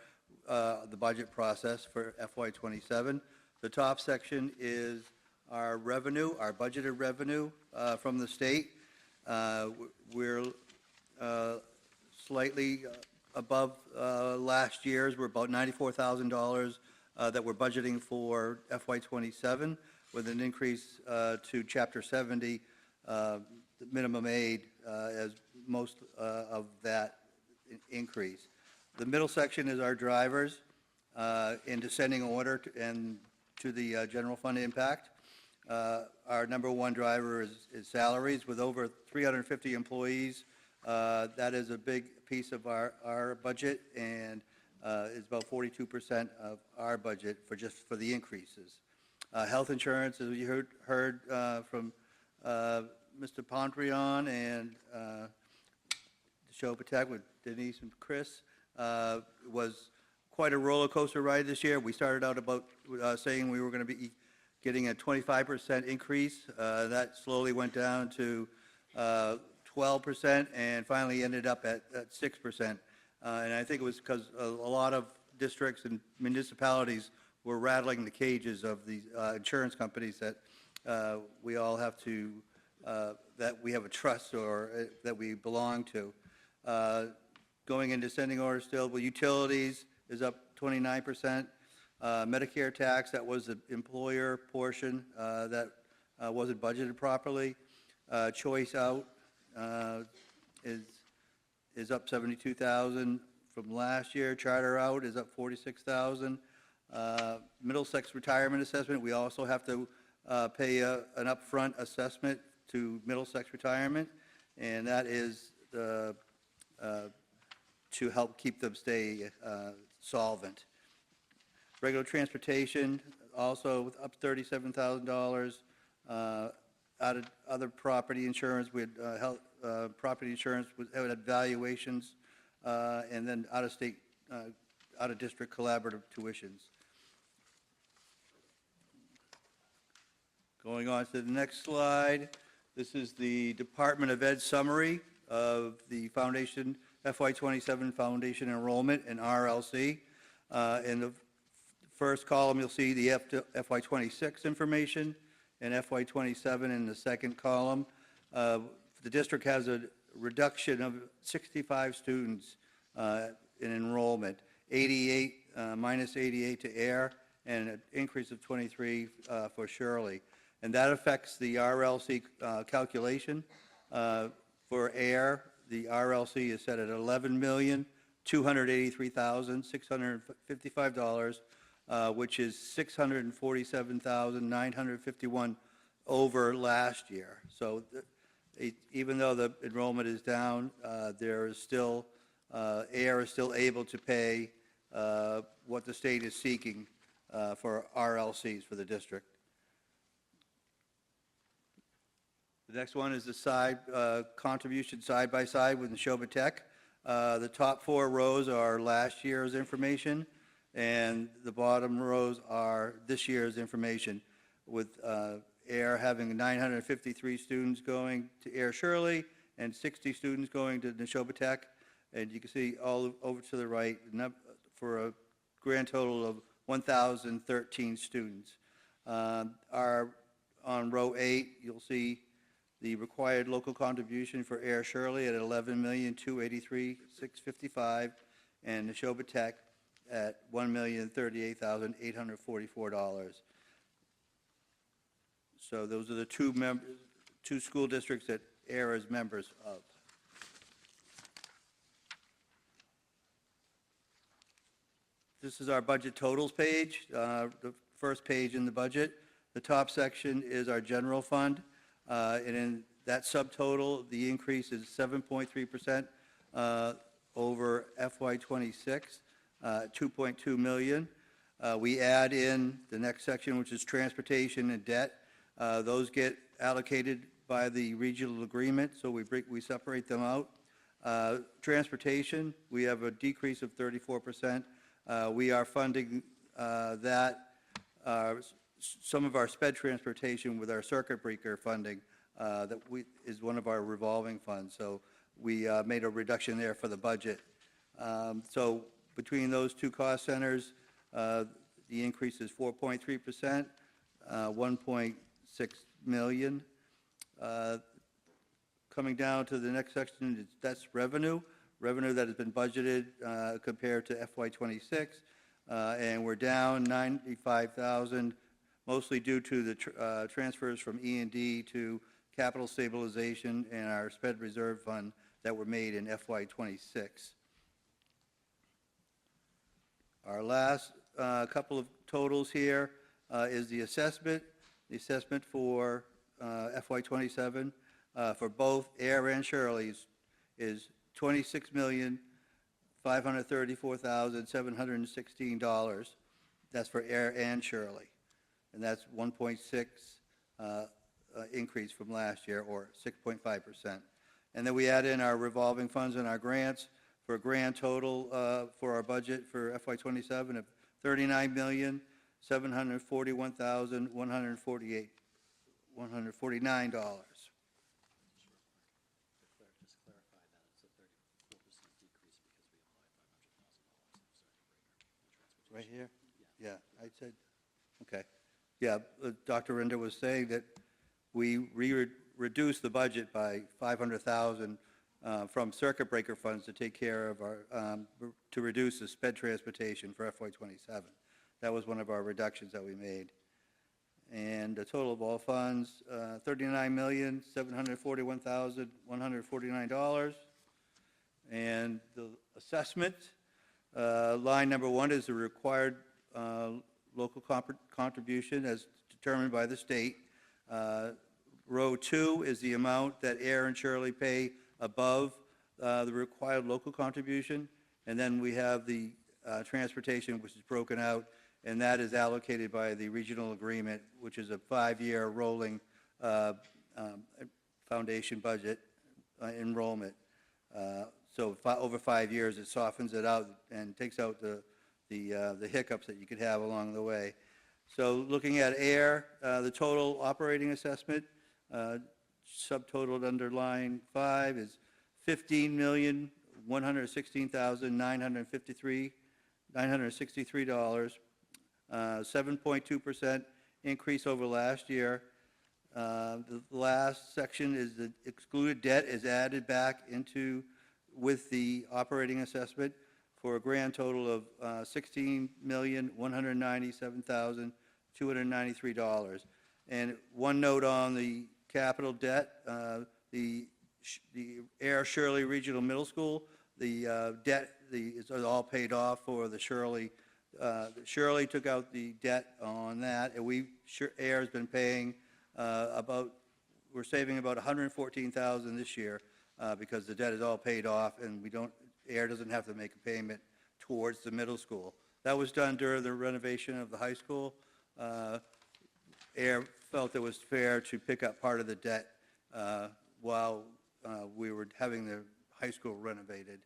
the budget process for FY27. The top section is our revenue, our budgeted revenue from the state. We're slightly above last year's. We're about $94,000 that we're budgeting for FY27, with an increase to Chapter 70, the minimum aid, as most of that increase. The middle section is our drivers in descending order and to the general fund impact. Our number one driver is salaries. With over 350 employees, that is a big piece of our budget, and is about 42% of our budget for the increases. Health insurance, as you heard from Mr. Pondrian and Shopatek with Denise and Chris, was quite a roller coaster ride this year. We started out about saying we were going to be getting a 25% increase. That slowly went down to 12% and finally ended up at 6%. And I think it was because a lot of districts and municipalities were rattling the cages of the insurance companies that we all have to, that we have a trust or that we belong to. Going in descending order still, well, utilities is up 29%. Medicare tax, that was the employer portion that wasn't budgeted properly. Choice out is up 72,000 from last year. Charter out is up 46,000. Middlesex retirement assessment, we also have to pay an upfront assessment to Middlesex retirement, and that is to help keep them stay solvent. Regular transportation, also up $37,000. Other property insurance, we had health, property insurance had valuations, and then out-of-state, out-of-district collaborative tuitions. Going on to the next slide, this is the Department of Ed summary of the Foundation, FY27 Foundation enrollment and RLC. In the first column, you'll see the FY26 information, and FY27 in the second column. The district has a reduction of 65 students in enrollment, 88, minus 88 to Ayer, and an increase of 23 for Shirley. And that affects the RLC calculation. For Ayer, the RLC is set at $11,283,655, which is $647,951 over last year. So even though the enrollment is down, there is still, Ayer is still able to pay what the state is seeking for RLCs for the district. The next one is the contribution side by side with Neshoba Tech. The top four rows are last year's information, and the bottom rows are this year's information, with Ayer having 953 students going to Ayer Shirley and 60 students going to Neshoba Tech. And you can see all over to the right, for a grand total of 1,013 students. On row 8, you'll see the required local contribution for Ayer Shirley at $11,283,655, and Neshoba Tech at $1,038,844. So those are the two school districts that Ayer is members of. This is our budget totals page, the first page in the budget. The top section is our general fund. And in that subtotal, the increase is 7.3% over FY '26, 2.2 million. We add in the next section, which is transportation and debt. Those get allocated by the regional agreement, so we separate them out. Transportation, we have a decrease of 34%. We are funding some of our sped transportation with our circuit breaker funding is one of our revolving funds. So we made a reduction there for the budget. So between those two cost centers, the increase is 4.3%, 1.6 million. Coming down to the next section, that's revenue that has been budgeted compared to FY '26, and we're down 95,000, mostly due to the transfers from E&D to capital stabilization and our sped reserve fund that were made in FY '26. Our last couple of totals here is the assessment. The assessment for FY '27 for both Ayer and Shirley is $26,534,716. That's for Ayer and Shirley, and that's 1.6 increase from last year, or 6.5%. And then we add in our revolving funds and our grants for a grand total for our budget for FY '27 of $39,741,149. Right here? Yeah, I said, okay. Yeah, Dr. Rinder was saying that we reduced the budget by 500,000 from circuit breaker funds to take care of our, to reduce the sped transportation for FY '27. That was one of our reductions that we made. And the total of all funds, $39,741,149. And the assessment, line number 1 is the required local contribution as determined by the state. Row 2 is the amount that Ayer and Shirley pay above the required local contribution. And then we have the transportation, which is broken out, and that is allocated by the regional agreement, which is a 5-year rolling foundation budget enrollment. So over 5 years, it softens it out and takes out the hiccups that you could have along the way. So looking at Ayer, the total operating assessment, subtotaled under line 5, is $15,116,963, $963, 7.2% increase over last year. The last section is the excluded debt is added back into with the operating assessment for a grand total of $16,197,293. And one note on the capital debt, the Ayer Shirley Regional Middle School, the debt is all paid off for the Shirley. Shirley took out the debt on that, and Ayer has been paying we're saving about $114,000 this year because the debt is all paid off, and Ayer doesn't have to make a payment towards the middle school. That was done during the renovation of the high school. Ayer felt it was fair to pick up part of the debt while we were having the high school renovated.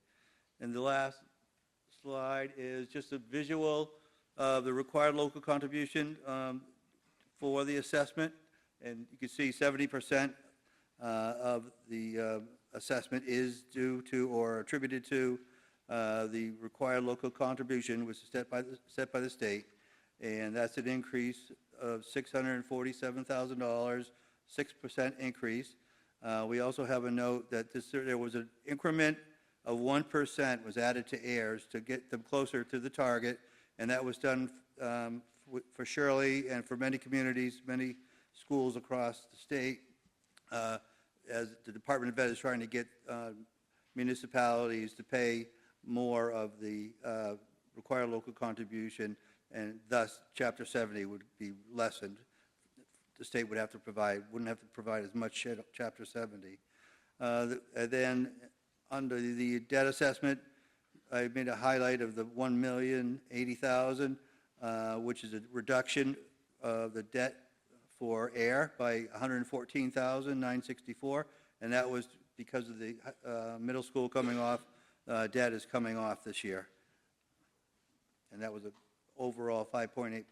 And the last slide is just a visual of the required local contribution for the assessment. And you can see 70% of the assessment is due to or attributed to the required local contribution, which is set by the state. And that's an increase of $647,000, 6% increase. We also have a note that there was an increment of 1% was added to Ayers to get them closer to the target, and that was done for Shirley and for many communities, many schools across the state, as the Department of Ed is trying to get municipalities to pay more of the required local contribution, and thus Chapter 70 would be lessened the state would have to provide, wouldn't have to provide as much Chapter 70. And then, under the debt assessment, I made a highlight of the $1,080,000, which is a reduction of the debt for Ayer by $114,964, and that was because of the middle school coming off, debt is coming off this year. And that was an overall 5.84%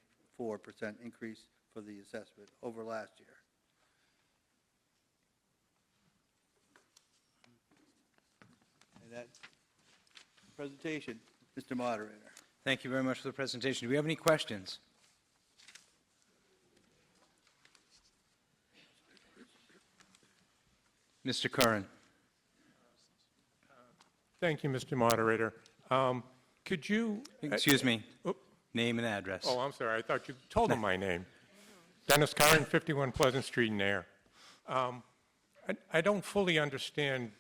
increase for the assessment over last year. And that presentation, Mr. Moderator. Thank you very much for the presentation. Do we have any questions? Mr. Curran. Thank you, Mr. Moderator. Could you... Excuse me. Oh, Name and address. I'm sorry, I thought you told them my name. Dennis Curran, 51 Pleasant Street in Ayer. I don't fully understand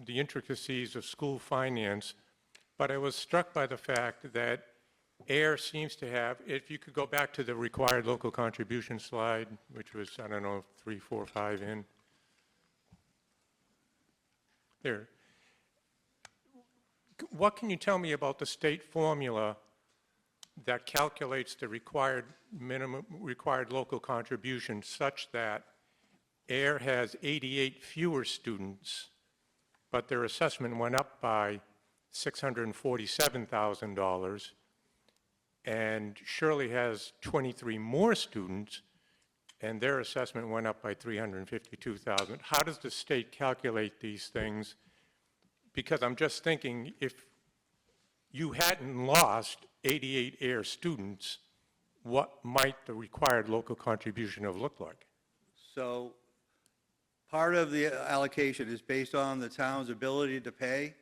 the intricacies of school finance, but I was struck by the fact that Ayer seems to have, if you could go back to the required local contribution slide, which was, I don't know, 3, 4, 5 in. There. What can you tell me about the state formula that calculates the required local contribution such that Ayer has 88 fewer students, but their assessment went up by $647,000, and Shirley has 23 more students, and their assessment went up by $352,000. How does the state calculate these things? Because I'm just thinking, if you hadn't lost 88 Ayer students, what might the required local contribution have looked like? So part of the allocation is based on the town's ability to pay.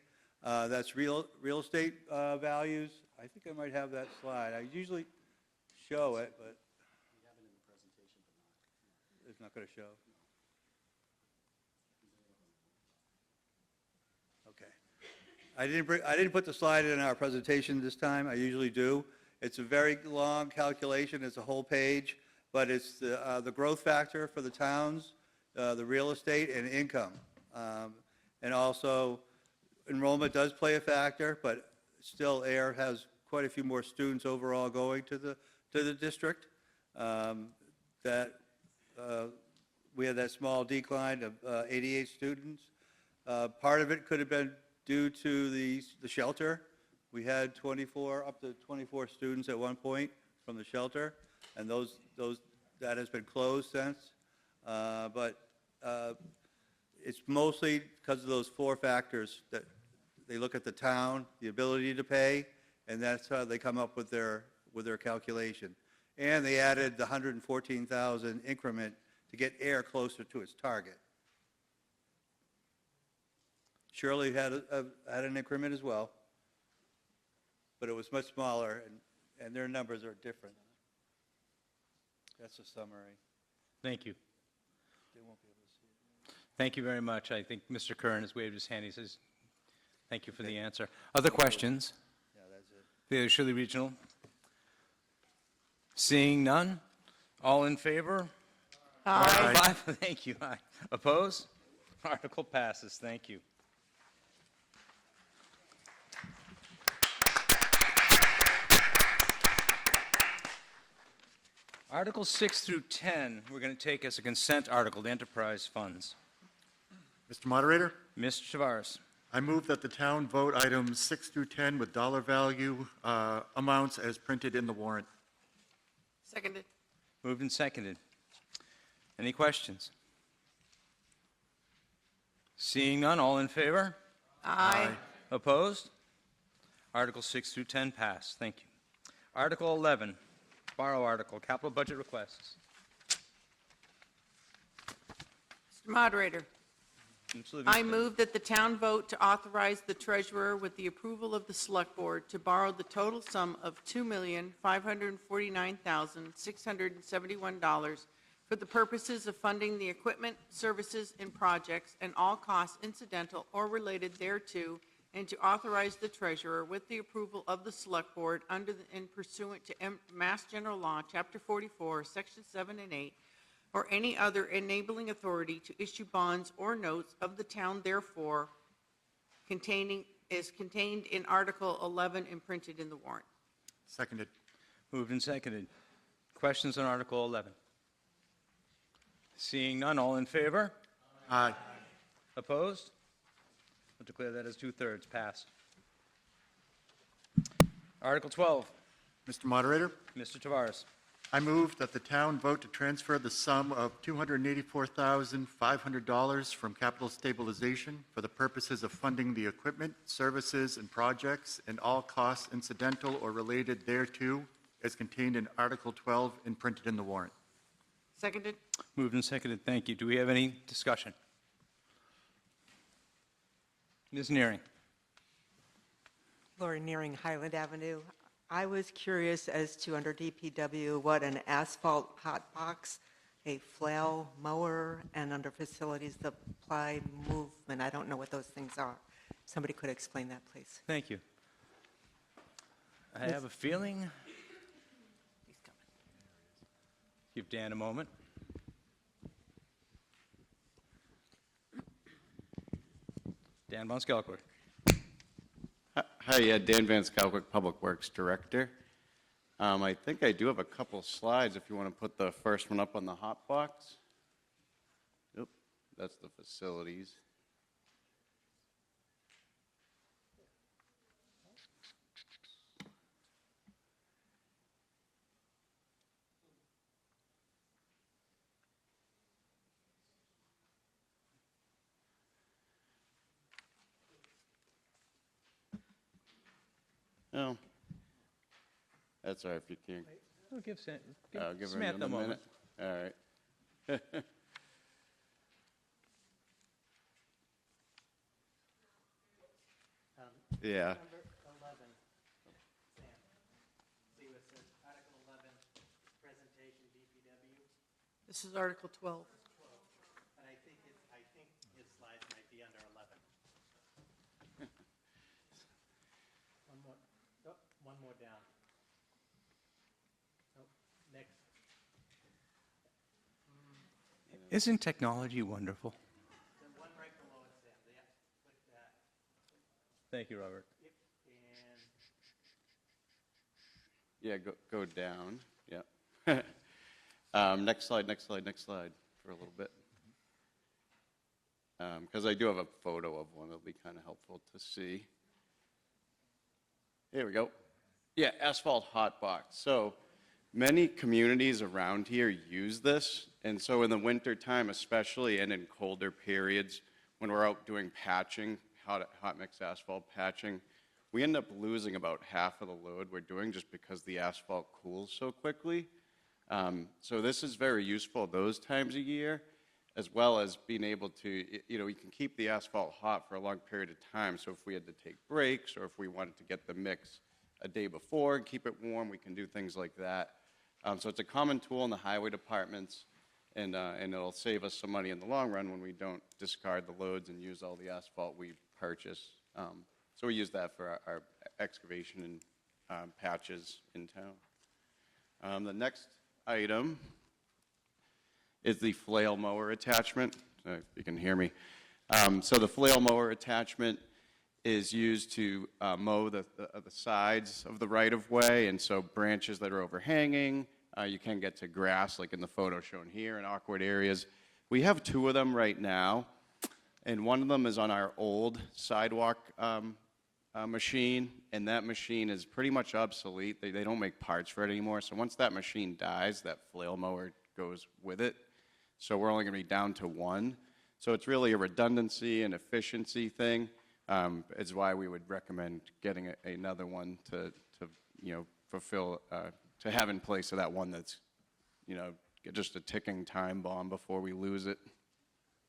That's real estate values. I think I might have that slide. I usually show it, but it's not going to show. Okay. I didn't put the slide in our presentation this time. I usually do. It's a very long calculation. It's a whole page, but it's the growth factor for the towns, the real estate, and income. And also, enrollment does play a factor, but still Ayer has quite a few more students overall going to the district. We had that small decline of 88 students. Part of it could have been due to the shelter. We had up to 24 students at one point from the shelter, and that has been closed since. But it's mostly because of those 4 factors that they look at the town, the ability to pay, and that's how they come up with their calculation. And they added the 114,000 increment to get Ayer closer to its target. Shirley had an increment as well, but it was much smaller, and their numbers are different. That's a summary. Thank you. They won't be able to see it. Thank you very much. I think Mr. Curran has waved his hand. He says, thank you for the answer. Other questions? Yeah, that's it. The Shirley Regional? Seeing none? All in favor? Aye. Article 5, thank you. Aye. Oppose? Article passes. Thank you. Articles 6 through 10, we're going to take as a consent article, the enterprise funds. Mr. Moderator, Mr. Tavares. I move that the town vote items 6 through 10 with dollar value amounts as printed in the warrant. Seconded. Moved and seconded. Any questions? Seeing none, all in favor? Aye. Opposed? Article 6 through 10 pass. Thank you. Article 11, borrow article, capital budget requests. Mr. Moderator, Ms. I Livingston. move that the town vote to authorize the treasurer with the approval of the select board to borrow the total sum of $2,549,671 for the purposes of funding the equipment, services, and projects and all costs incidental or related thereto, and to authorize the treasurer with the approval of the select board under and pursuant to Mass General Law, Chapter 44, Section 7 and 8, or any other enabling authority to issue bonds or notes of the town therefore contained in Article 11 and printed in the warrant. Seconded. Moved and seconded. Questions on Article 11? Seeing none, all in favor? Aye. Opposed? I'll declare that as two-thirds passed. Article 12, Mr. Moderator, Mr. Tavares. I move that the town vote to transfer the sum of $284,500 from capital stabilization for the purposes of funding the equipment, services, and projects and all costs incidental or related thereto as contained in Article 12 and printed in the warrant. Seconded? Moved and seconded. Thank you. Do we have any discussion? Ms. Nearing. Laura Nearing, Highland Avenue. I was curious as to, under DPW, what an asphalt hot box, a flail mower, and under facilities, the applied movement. I don't know what those things are. Somebody could explain that, please. Thank you. I have a feeling. Give Dan a moment. Dan Von Skelquick. Hi, yeah, Dan Van Skelquick, Public Works Director. I think I do have a couple slides if you want to put the first one up on the hot box. Yep, that's the facilities. Oh, that's all right if you can't. Oh, give I'll give her Samantha a another moment. minute. All right. Yeah. Number 11, Sam. See what says Article 11, presentation DPW. This is Article 12. And I think his slides might be under 11. One more, oh, one more down. Oh, next. Isn't technology wonderful? The one right below it, Sam. Yeah, click that. Thank you, Robert. Yep, and Yeah, go down. Yeah. Next slide, next slide, next slide for a little bit. Because I do have a photo of one that'll be kind of helpful to see. Here we go. Yeah, asphalt hot box. So many communities around here use this, and so in the winter time especially, and in colder periods, when we're out doing patching, hot mix asphalt patching, we end up losing about half of the load we're doing just because the asphalt cools so quickly. So this is very useful those times of year, as well as being able to, you can keep the asphalt hot for a long period of time. So if we had to take breaks or if we wanted to get the mix a day before and keep it warm, we can do things like that. So it's a common tool in the highway departments, and it'll save us some money in the long run when we don't discard the loads and use all the asphalt we purchase. So we use that for our excavation and patches in town. The next item is the flail mower attachment. If you can hear me. So the flail mower attachment is used to mow the sides of the right-of-way, and so branches that are overhanging, you can get to grass, like in the photo shown here, in awkward areas. We have two of them right now, and one of them is on our old sidewalk machine, and that machine is pretty much obsolete. They don't make parts for it anymore, so once that machine dies, that flail mower goes with it. So we're only going to be down to one. So it's really a redundancy and efficiency thing. Is why we would recommend getting another one to fulfill, to have in place of that one that's, just a ticking time bomb before we lose it.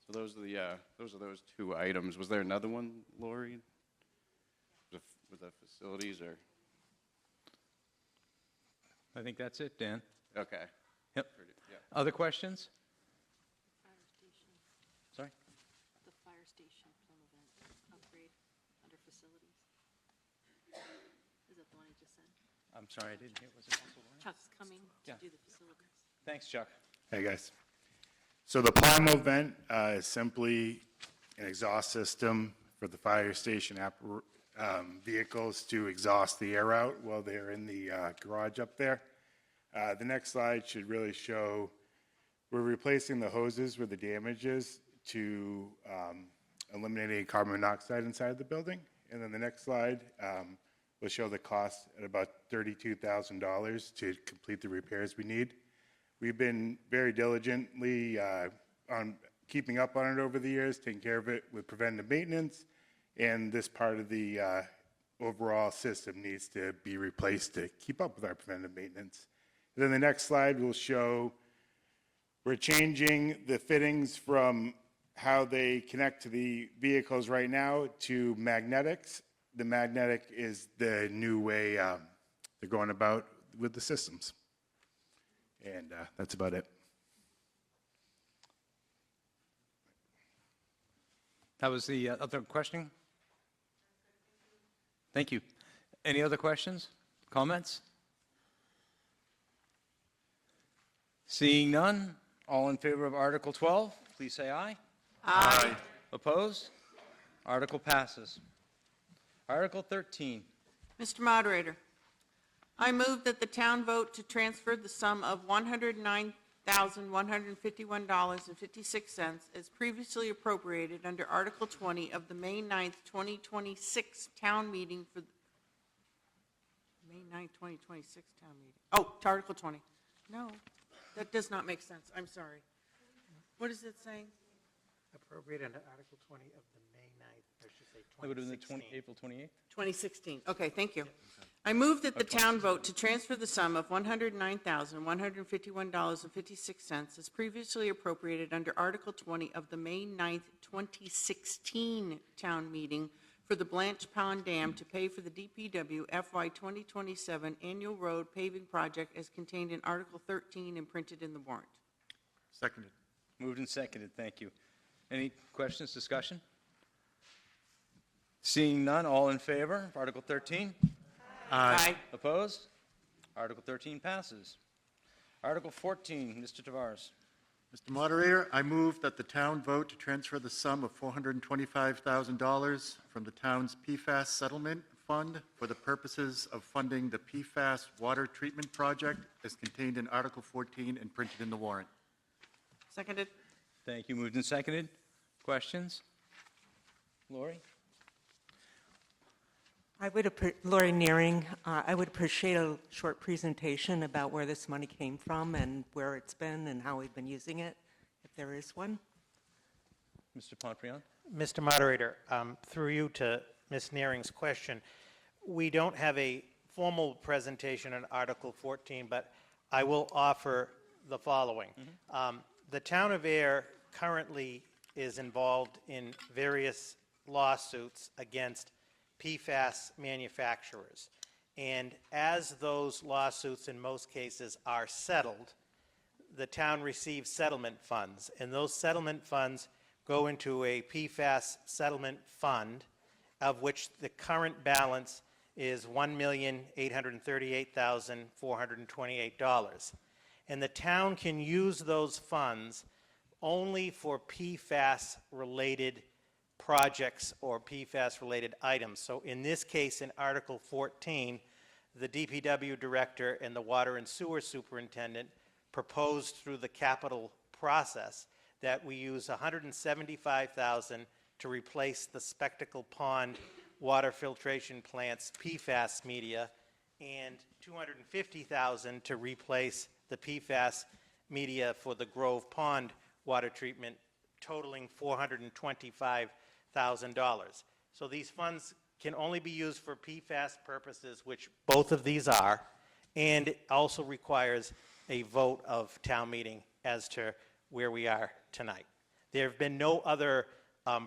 So those are those two items. Was there another one, Lori? Was that facilities or? I think that's it, Dan. Okay. Yep. Yeah. Other questions? Fire station, Sorry? the fire station Plymouth upgrade under facilities. Is that the one I just said? I'm sorry, I didn't hear. Was it also Lawrence? Chuck's coming to Yeah. do the facilities. Thanks, Chuck. Hey, guys. So the Pomo vent is simply an exhaust system for the fire station vehicles to exhaust the air out while they're in the garage up there. The next slide should really show we're replacing the hoses where the damage is to eliminate any carbon monoxide inside the building. And then the next slide will show the cost at about $32,000 to complete the repairs we need. We've been very diligently on keeping up on it over the years, taking care of it with preventive maintenance, and this part of the overall system needs to be replaced to keep up with our preventive maintenance. And then the next slide will show we're changing the fittings from how they connect to the vehicles right now to magnetics. The magnetic is the new way they're going about with the systems. And that's about it. That was the other question? Thank you. Any other questions, comments? Seeing none, all in favor of Article 12, please say aye. Aye. Opposed? Article passes. Article 13. Mr. Moderator, I move that the town vote to transfer the sum of $109,151.56 as previously appropriated under Article 20 of the May 9th, 2026 town meeting for the May 9th, 2026 town meeting. Oh, to Article 20. No, that does not make sense. I'm sorry. What is it saying? Appropriate under Article 20 of the May 9th, I should say That would have been 2016. April 28th? 2016. Okay, thank you. I move that the town vote to transfer the sum of $109,151.56 as previously appropriated under Article 20 of the May 9th, 2016 town meeting for the Blanche Pond Dam to pay for the DPW FY 2027 annual road paving project as contained in Article 13 and printed in the warrant. Seconded. Moved and seconded, thank you. Any questions, discussion? Seeing none, all in favor of Article 13? Aye. Opposed? Article 13 passes. Article 14, Mr. Tavares. Mr. Moderator, I move that the town vote to transfer the sum of $425,000 from the town's PFAS settlement fund for the purposes of funding the PFAS water treatment project as contained in Article 14 and printed in the warrant. Seconded. Thank you, moved and seconded. Questions? Lori? Lori Nearing, I would appreciate a short presentation about where this money came from and where it's been and how we've been using it, if there is one. Mr. Pomprion? Mr. Moderator, through you to Ms. Nearing's question, we don't have a formal presentation on Article 14, but I will offer the following. The town of Ayer currently is involved in various lawsuits against PFAS manufacturers. And as those lawsuits in most cases are settled, the town receives settlement funds. And those settlement funds go into a PFAS settlement fund, of which the current balance is $1,838,428. And the town can use those funds only for PFAS-related projects or PFAS-related items. So in this case, in Article 14, the DPW director and the water and sewer superintendent proposed through the capital process that we use $175,000 to replace the Spectacle Pond water filtration plant's PFAS media and $250,000 to replace the PFAS media for the Grove Pond water treatment, totaling $425,000. So these funds can only be used for PFAS purposes, which both of these are, and it also requires a vote of town meeting as to where we are tonight. There have been no other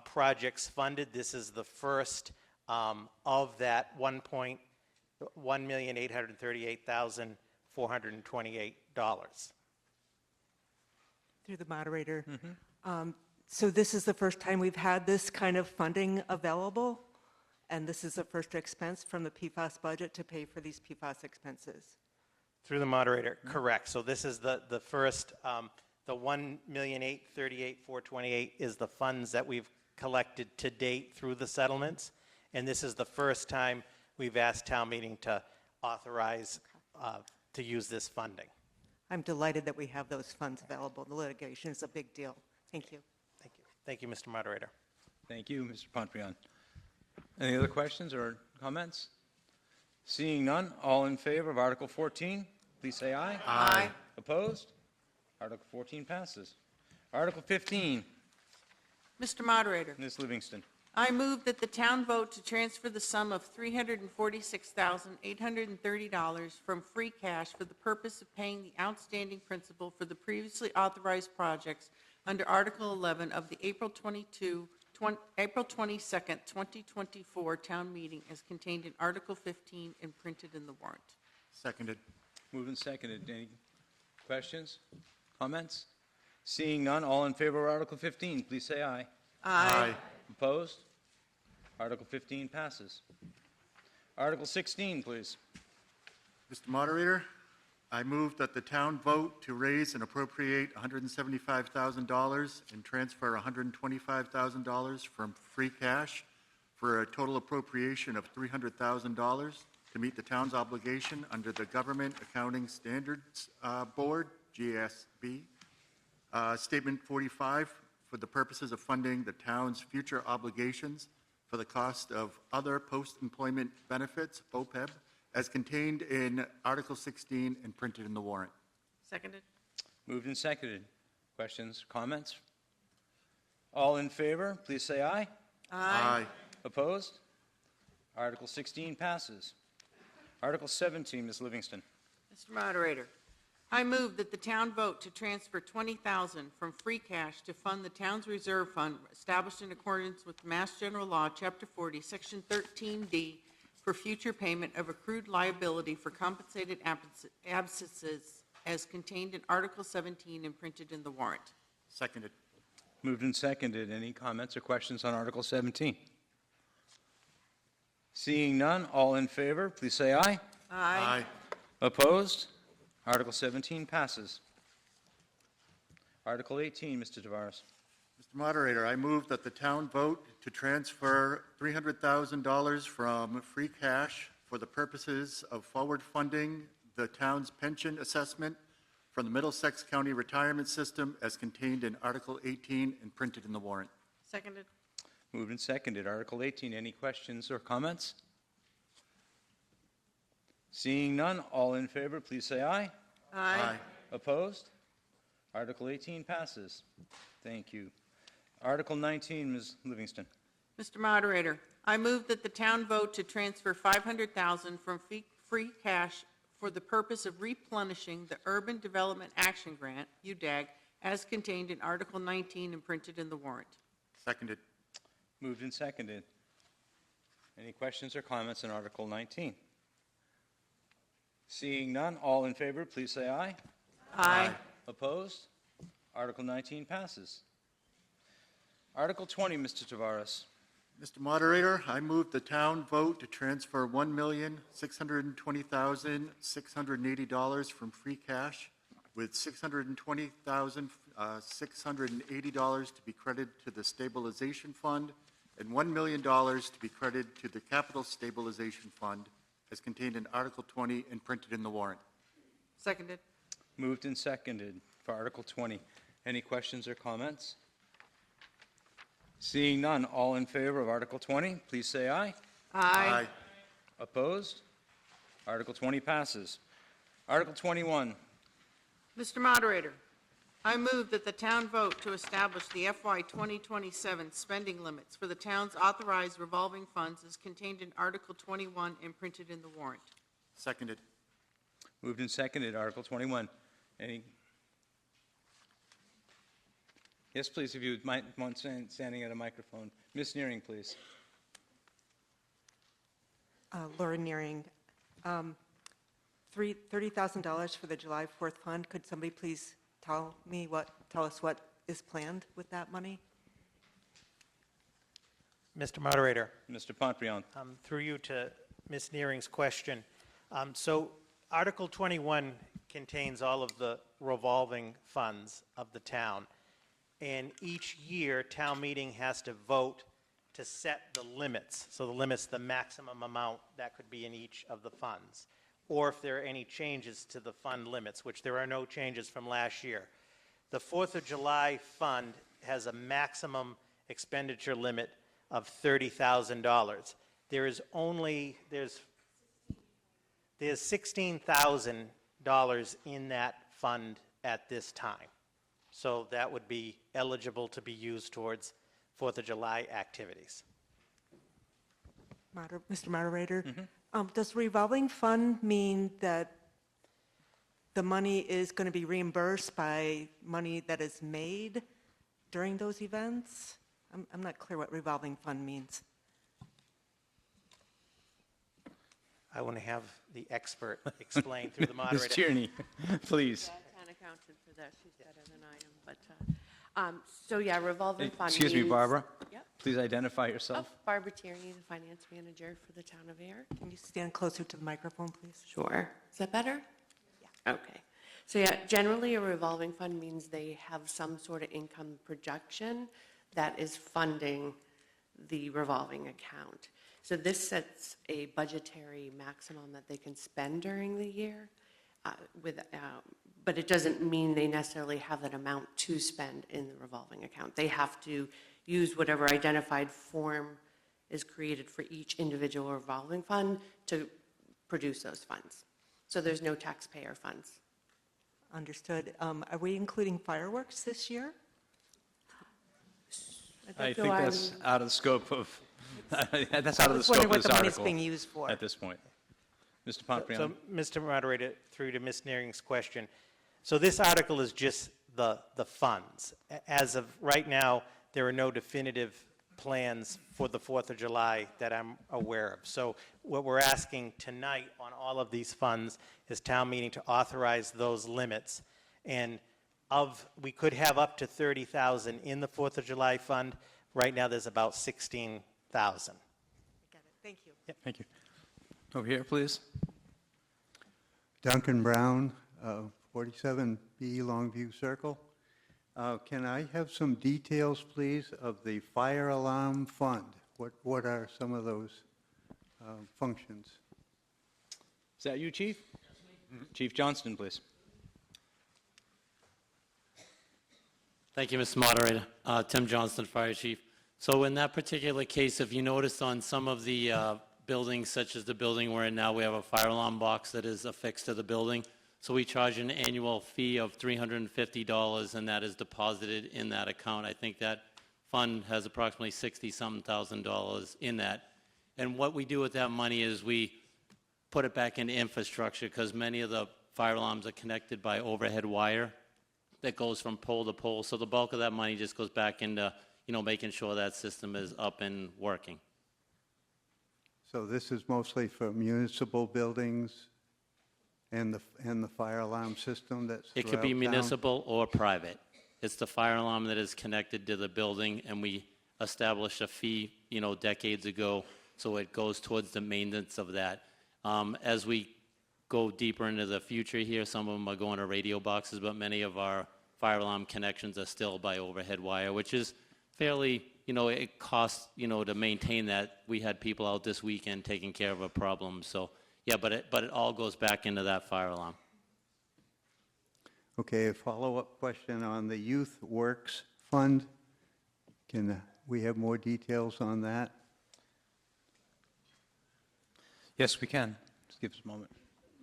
projects funded. This is the first of that $1,838,428. Through the moderator. So this is the first time we've had this kind of funding available, and this is the first expense from the PFAS budget to pay for these PFAS expenses. Through the moderator, correct. So this is the first The $1,838,428 is the funds that we've collected to date through the settlements, and this is the first time we've asked town meeting to authorize to use this funding. I'm delighted that we have those funds available. The litigation is a big deal. Thank you. Thank you. Thank you, Mr. Moderator. Thank you, Mr. Pontbriand. Any other questions or comments? Seeing none, all in favor of Article 14, please say aye. Aye. Opposed? Article 14 passes. Article 15, Mr. Moderator, Ms. Livingston. I move that the town vote to transfer the sum of $346,830 from free cash for the purpose of paying the outstanding principal for the previously authorized projects under Article 11 of the April 22nd, 2024 town meeting as contained in Article 15 and printed in the warrant. Seconded. Moved and seconded. Any questions, comments? Seeing none, all in favor of Article 15, please say aye. Aye. Opposed? Article 15 passes. Article 16, please. Mr. Moderator, I move that the town vote to raise and appropriate $175,000 and transfer $125,000 from free cash for a total appropriation of $300,000 to meet the town's obligation under the Government Accounting Standards Board, GASB, Statement 45, for the purposes of funding the town's future obligations for the cost of other post-employment benefits, OPEB, as contained in Article 16 and printed in the warrant. Seconded. Moved and seconded. Questions, comments? All in favor, please say aye. Aye. Opposed? Article 16 passes. Article 17, Ms. Livingston. Mr. Moderator, I move that the town vote to transfer $20,000 from free cash to fund the town's reserve fund established in accordance with Mass General Law, Chapter 40, Section 13D, for future payment of accrued liability for compensated absences as contained in Article 17 and printed in the warrant. Seconded. Moved and seconded. Any comments or questions on Article 17? Seeing none, all in favor, please say aye. Aye. Opposed? Article 17 passes. Article 18, Mr. Tavares. Mr. Moderator, I move that the town vote to transfer $300,000 from free cash for the purposes of forward funding the town's pension assessment from the Middlesex County Retirement System as contained in Article 18 and printed in the warrant. Seconded. Moved and seconded. Article 18, any questions or comments? Seeing none, all in favor, please say aye. Aye. Opposed? Article 18 passes. Thank you. Article 19, Ms. Livingston. Mr. Moderator, I move that the town vote to transfer $500,000 from free cash for the purpose of replenishing the Urban Development Action Grant, UDAG, as contained in Article 19 and printed in the warrant. Seconded. Moved and seconded. Any questions or comments on Article 19? Seeing none, all in favor, please say aye. Aye. Opposed? Article 19 passes. Article 20, Mr. Tavares. Mr. Moderator, I move the town vote to transfer $1,620,680 from free cash, with $620,680 to be credited to the stabilization fund and $1 million to be credited to the capital stabilization fund as contained in Article 20 and printed in the warrant. Seconded. Moved and seconded for Article 20. Any questions or comments? Seeing none, all in favor of Article 20, please say aye. Aye. Opposed? Article 20 passes. Article 21. Mr. Moderator, I move that the town vote to establish the FY 2027 spending limits for the town's authorized revolving funds as contained in Article 21 and printed in the warrant. Seconded. Moved and seconded, Article 21. Any? Yes, please, if you might want standing at a microphone. Ms. Nearing, please. Laura Nearing, $30,000 for the July 4th fund. Could somebody please tell us what is planned with that money? Mr. Moderator, Mr. Pontbriand. through you to Ms. Nearing's question. So Article 21 contains all of the revolving funds of the town. And each year, town meeting has to vote to set the limits. So the limits, the maximum amount that could be in each of the funds. Or if there are any changes to the fund limits, which there are no changes from last year. The 4th of July fund has a maximum expenditure limit of $30,000. There's $16,000 in that fund at this time. So that would be eligible to be used towards 4th of July activities. Mr. Moderator, does revolving fund mean that the money is going to be reimbursed by money that is made during those events? I'm not clear what revolving fund means. I want to have the expert explain through the Ms. moderator. Tierney, please. Town accountant for that, she's better than I am, but, so yeah, revolving fund Excuse me, means- Barbara? Yep. Please identify yourself. Barbara Tierney, the finance manager for the town of Ayer. Can you stand closer to the microphone, please? Sure. Is that better? Yeah. Okay. So yeah, generally a revolving fund means they have some sort of income projection that is funding the revolving account. So this sets a budgetary maximum that they can spend during the year, but it doesn't mean they necessarily have that amount to spend in the revolving account. They have to use whatever identified form is created for each individual revolving fund to produce those funds. So there's no taxpayer funds. Understood. Are we including fireworks this year? I think that's out of the scope of, that's out of the I was scope wondering of what this the money's article being used for. at this point. Mr. So, Pompliano? Mr. Moderator, through to Ms. Nearing's question. So this article is just the funds. As of right now, there are no definitive plans for the 4th of July that I'm aware of. So what we're asking tonight on all of these funds is town meeting to authorize those limits. And we could have up to 30,000 in the 4th of July fund. Right now, there's about 16,000. Got it. Thank you. Thank you. Over here, please. Duncan Brown, 47B Longview Circle. Can I have some details, please, of the fire alarm fund? What are some of those functions? Is that you, Chief? Chief Johnston, please. Thank you, Mr. Moderator. Tim Johnston, Fire Chief. So in that particular case, if you noticed on some of the buildings, such as the building we're in now, we have a fire alarm box that is affixed to the building. So we charge an annual fee of $350, and that is deposited in that account. I think that fund has approximately $60-something thousand in that. And what we do with that money is we put it back into infrastructure, because many of the fire alarms are connected by overhead wire that goes from pole to pole. So the bulk of that money just goes back into, making sure that system is up and working. So this is mostly for municipal buildings and the fire alarm system that's It could be throughout town? municipal or private. It's the fire alarm that is connected to the building, and we established a fee, decades ago, so it goes towards the maintenance of that. As we go deeper into the future here, some of them are going to radio boxes, but many of our fire alarm connections are still by overhead wire, which is fairly, it costs, to maintain that. We had people out this weekend taking care of a problem, so, yeah, but it all goes back into that fire alarm. Okay, a follow-up question on the Youth Works Fund. Can we have more details on that? Yes, we can. Just give us a moment.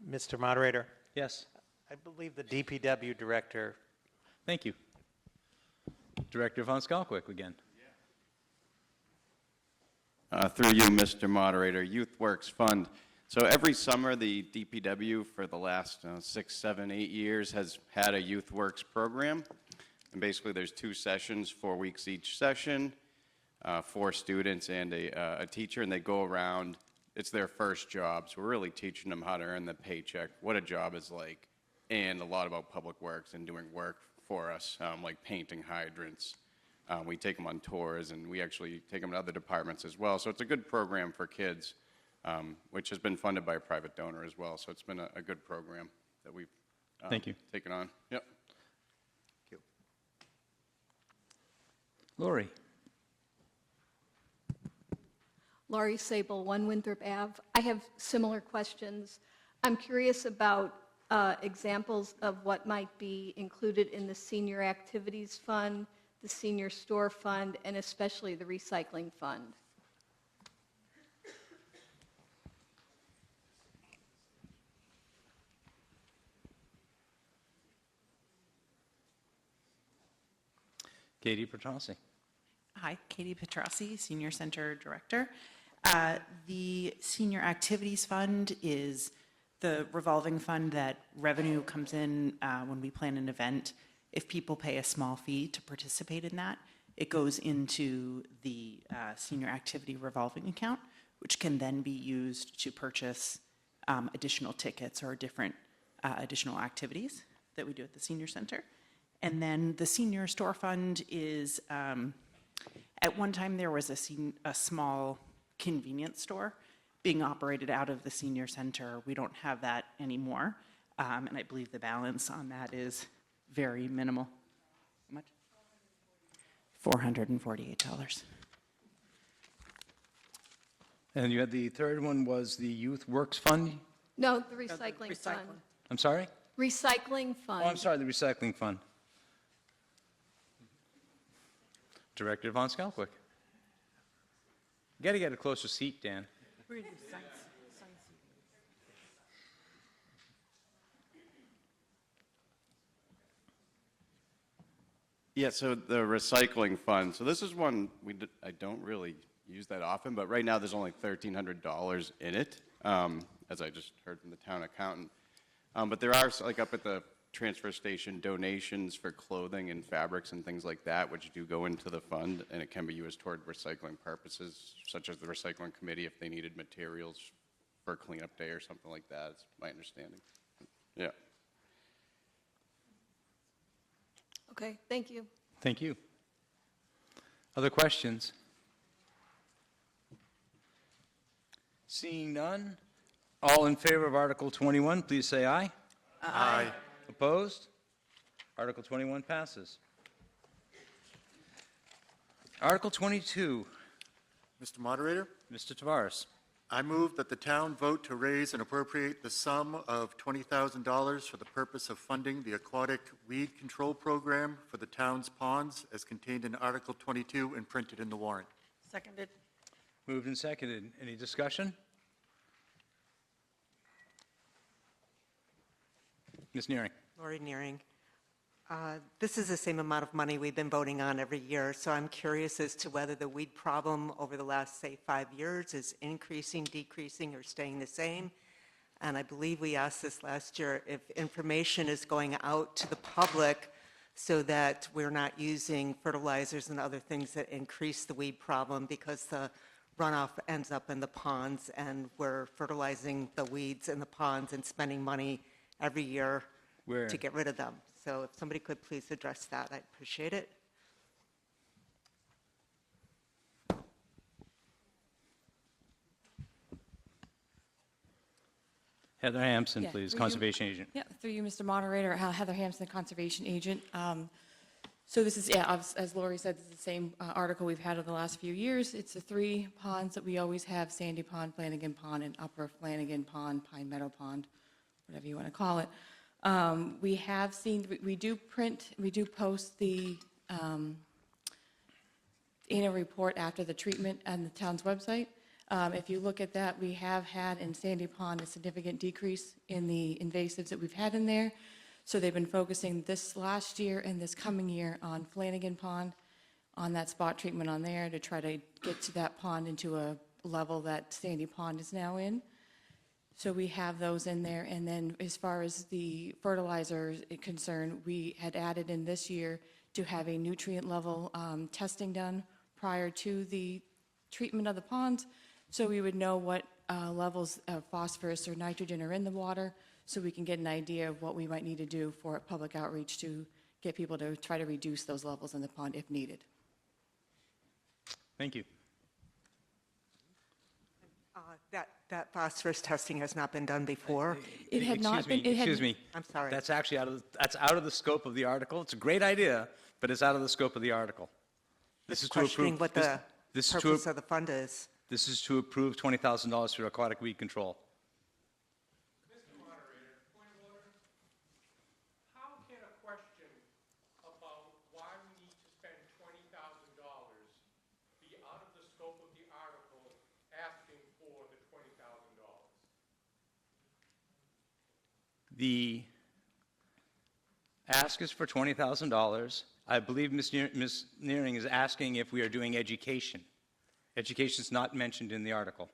Mr. Moderator, Yes. I believe the DPW director. Thank you. Director Von Skalkwyk again. Through you, Mr. Moderator, Youth Works Fund. So every summer, the DPW for the last 6, 7, 8 years has had a Youth Works program. And basically, there's 2 sessions, 4 weeks each session, 4 students and a teacher, and they go around. It's their first job, so we're really teaching them how to earn the paycheck, what a job is like, and a lot about public works and doing work for us, like painting hydrants. We take them on tours, and we actually take them to other departments as well. So it's a good program for kids, which has been funded by a private donor as well. So it's been a good program that we've Thank you. taken on. Yep. Lori? Laurie Sable, 1 Winthrop Ave. I have similar questions. I'm curious about examples of what might be included in the Senior Activities Fund, the Senior Store Fund, and especially the Recycling Fund. Katie Petrossi? Hi, Katie Petrossi, Senior Center Director. The Senior Activities Fund is the revolving fund that revenue comes in when we plan an event. If people pay a small fee to participate in that, it goes into the Senior Activity Revolving Account, which can then be used to purchase additional tickets or different additional activities that we do at the Senior Center. And then the Senior Store Fund is, at one time there was a small convenience store being operated out of the Senior Center. We don't have that anymore. And I believe the balance on that is very minimal. How much? $448. And you had the third one was the Youth Works Fund? No, the Recycling Fund. I'm sorry? Recycling Fund. Oh, I'm sorry, the Recycling Fund. Director Von Skalkwyk. You got to get a closer seat, Dan. Yeah, so the recycling fund, so this is one I don't really use that often, but right now there's only $1,300 in it, as I just heard from the town accountant. But there are, like up at the transfer station, donations for clothing and fabrics and things like that, which do go into the fund, and it can be used toward recycling purposes, such as the recycling committee if they needed materials for a cleanup day or something like that, it's my understanding. Yeah. Okay, thank you. Thank you. Other questions? Seeing none, all in favor of Article 21, please say aye. Aye. Opposed? Article 21 passes. Article 22, Mr. Moderator, Mr. Tavares. I move that the town vote to raise and appropriate the sum of $20,000 for the purpose of funding the aquatic weed control program for the town's ponds as contained in Article 22 and printed in the warrant. Seconded. Moved and seconded. Any discussion? Ms. Nearing. Lori Nearing. This is the same amount of money we've been voting on every year, so I'm curious as to whether the weed problem over the last, say, 5 years is increasing, decreasing, or staying the same. And I believe we asked this last year, if information is going out to the public so that we're not using fertilizers and other things that increase the weed problem because the runoff ends up in the ponds and we're fertilizing the weeds in the ponds and spending money every year Where? to get rid of them. So if somebody could please address that, I'd appreciate it. Heather Hampson, Yeah, please, through you. Conservation Agent. Yeah, through you, Mr. Moderator, Heather Hampson, the Conservation Agent. So this is, yeah, as Lori said, this is the same article we've had over the last few years. It's the 3 ponds that we always have, Sandy Pond, Flanagan Pond, and Upper Flanagan Pond, Pine Meadow Pond, whatever you want to call it. We have seen, we do post the annual report after the treatment on the town's website. If you look at that, we have had in Sandy Pond a significant decrease in the invasives that we've had in there. So they've been focusing this last year and this coming year on Flanagan Pond, on that spot treatment on there to try to get to that pond into a level that Sandy Pond is now in. So we have those in there. And then as far as the fertilizer is concerned, we had added in this year to have a nutrient level testing done prior to the treatment of the ponds. So we would know what levels of phosphorus or nitrogen are in the water, so we can get an idea of what we might need to do for public outreach to get people to try to reduce those levels in the pond if needed. Thank you. That phosphorus testing has not been done before. It had not been, Excuse me. I'm sorry. That's actually that's out of the scope of the article. It's a great idea, but it's out of the scope of the article. This is to Questioning approve. what the This is purpose to, of the fund is. this is to approve $20,000 for aquatic weed control. Mr. Moderator, point of order. How can a question about why we need to spend $20,000 be out of the scope of the article asking for the $20,000? The ask is for $20,000. I believe Ms. Nearing is asking if we are doing education. Education is not mentioned in the article.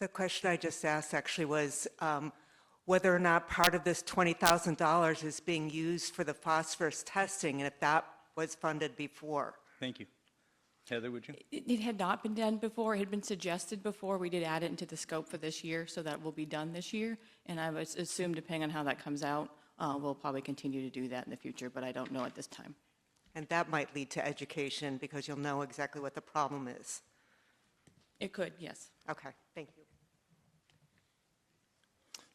The question I just asked actually was whether or not part of this $20,000 is being used for the phosphorus testing, and if that was funded before. Thank you. Heather, would you? it had not been done before. It had been suggested before. We did add it into the scope for this year, so that will be done this year. And I would assume, depending on how that comes out, we'll probably continue to do that in the future, but I don't know at this time. And that might lead to education because you'll know exactly what the problem is. It could, yes. Okay, thank you.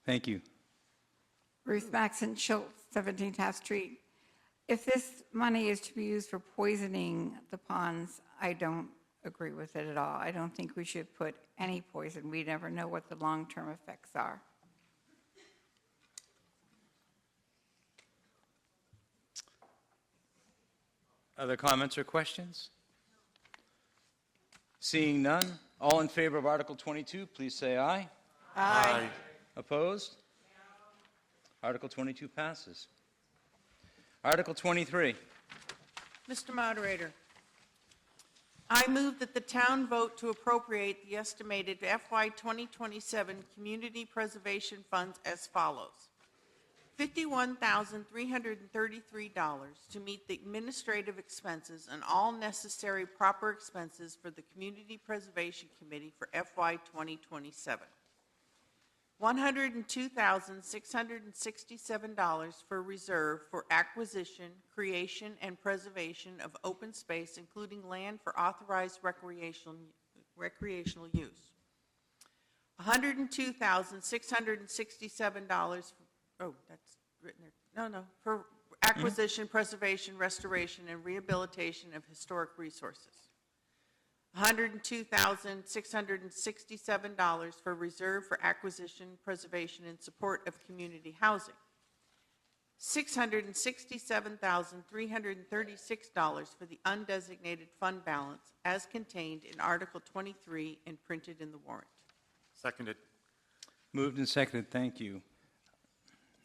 Thank you. Ruth Maxon Schultz, 17 Taft Street. If this money is to be used for poisoning the ponds, I don't agree with it at all. I don't think we should put any poison. We never know what the long-term effects are. Other comments or questions? Seeing none, all in favor of Article 22, please say aye. Aye. Opposed? Article 22 passes. Article 23. Mr. Moderator, I move that the town vote to appropriate the estimated FY 2027 community preservation funds as follows. $51,333 to meet the administrative expenses and all necessary proper expenses for the Community Preservation Committee for FY 2027. $102,667 for reserve for acquisition, creation, and preservation of open space, including land for authorized recreational use. $102,667 oh, that's written there. No, for acquisition, preservation, restoration, and rehabilitation of historic resources. $102,667 for reserve for acquisition, preservation, and support of community housing. $667,336 for the undesignated fund balance as contained in Article 23 and printed in the warrant. Seconded. Moved and seconded, thank you.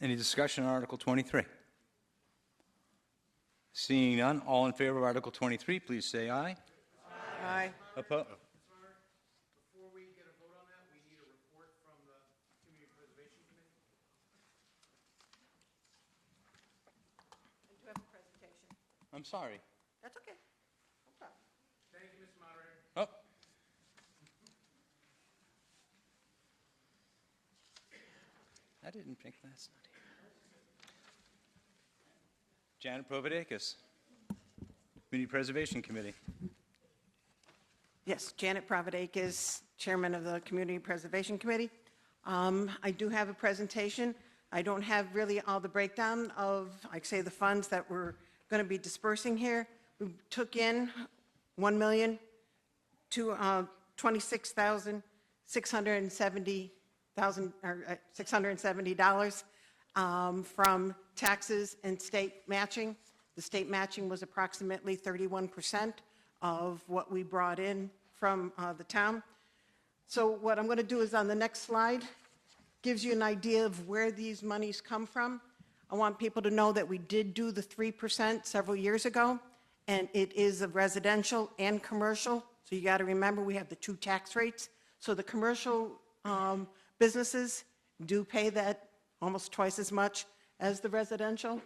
Any discussion on Article 23? Seeing none, all in favor of Article 23, please say aye. Aye. Opposed? Before we get a vote on that, we need a report from the Community Preservation Committee. I do have a presentation. I'm sorry. That's okay. No problem. Thank you, Mr. Moderator. Oh. I didn't think that's not here. Janet Providakis, Community Preservation Committee. Yes, Janet Providakis, Chairman of the Community Preservation Committee. I do have a presentation. I don't have really all the breakdown of, I'd say, the funds that we're going to be dispersing here. We took in $1 million to $670 from taxes and state matching. The state matching was approximately 31% of what we brought in from the town. So what I'm going to do is on the next slide, gives you an idea of where these monies come from. I want people to know that we did do the 3% several years ago, and it is of residential and commercial. So you got to remember we have the two tax rates. So the commercial businesses do pay that almost twice as much as the residential.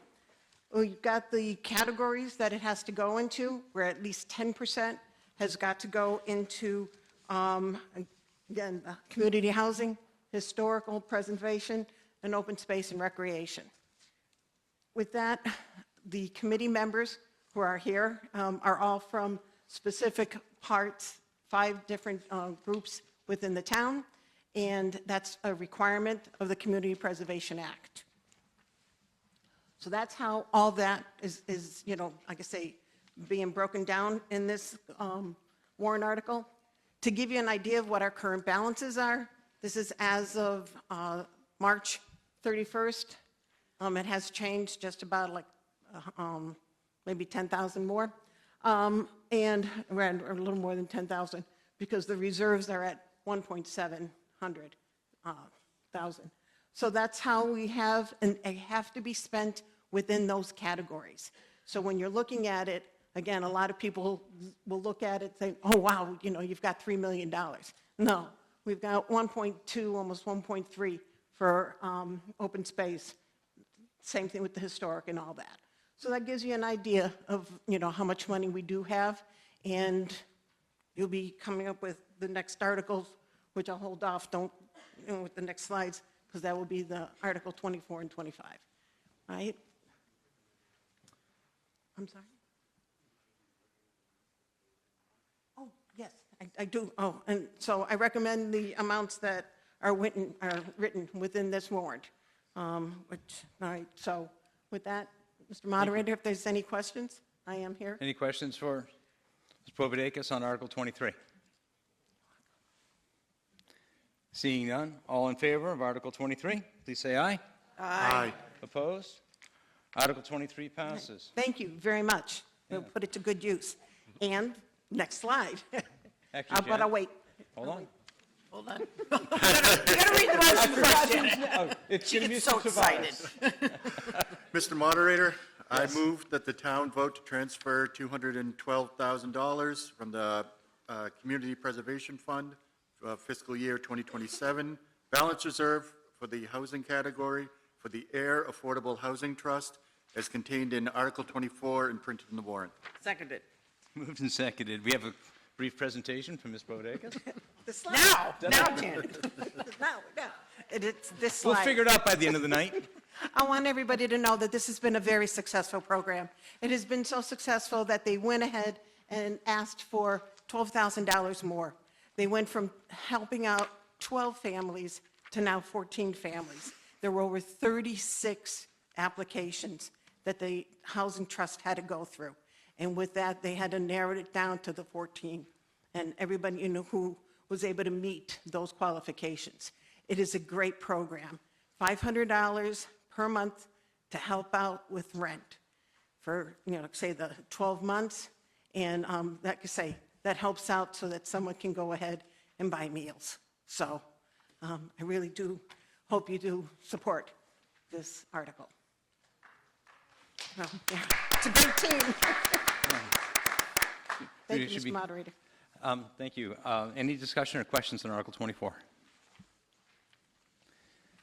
We've got the categories that it has to go into, where at least 10% has got to go into, again, community housing, historical preservation, and open space and recreation. With that, the committee members who are here are all from specific parts, 5 different groups within the town, and that's a requirement of the Community Preservation Act. So that's how all that is, you know, like I say, being broken down in this warrant article. To give you an idea of what our current balances are, this is as of March 31st. It has changed just about like maybe 10,000 more, and around a little more than 10,000 because the reserves are at 1.7 thousand. So that's how we have, and they have to be spent within those categories. So when you're looking at it, again, a lot of people will look at it and say, oh, wow, you know, you've got $3 million. No, we've got 1.2, almost 1.3 for open space. Same thing with the historic and all that. So that gives you an idea of, you know, how much money we do have. And you'll be coming up with the next articles, which I'll hold off, don't, you know, with the next slides, because that will be the Article 24 and 25, right? I'm sorry? Oh, yes, I do. Oh, and so I recommend the amounts that are written within this warrant, which, all right, so with that, Mr. Moderator, if there's any questions, I am here. Any questions for Ms. Provodakis on Article 23? Seeing none, all in favor of Article 23, please say aye. Aye. Opposed? Article 23 passes. Thank you very much. We'll put it to good use. And next slide. Actually, How about I Janet, wait? Hold on. Hold on. You gotta read the motion first. Oh, it's She gonna be gets so excited. Mr. Moderator, I move that the town vote to transfer $212,000 from the Community Preservation Fund fiscal year 2027, balance reserve for the housing category for the Ayer Affordable Housing Trust as contained in Article 24 and printed in the warrant. Seconded. Moved and seconded. We have a brief presentation from Ms. Provodakis. Now, Janet. Now. It's this slide. We'll figure it out by the end of the night. I want everybody to know that this has been a very successful program. It has been so successful that they went ahead and asked for $12,000 more. They went from helping out 12 families to now 14 families. There were over 36 applications that the Housing Trust had to go through. And with that, they had to narrow it down to the 14. And everybody, you know, who was able to meet those qualifications. It is a great program. $500 per month to help out with rent for, you know, say the 12 months. And like I say, that helps out so that someone can go ahead and buy meals. So I really do hope you do support this article. Well, yeah, it's a great team. Thank you, Mr. Moderator. Thank you. Any discussion or questions on Article 24?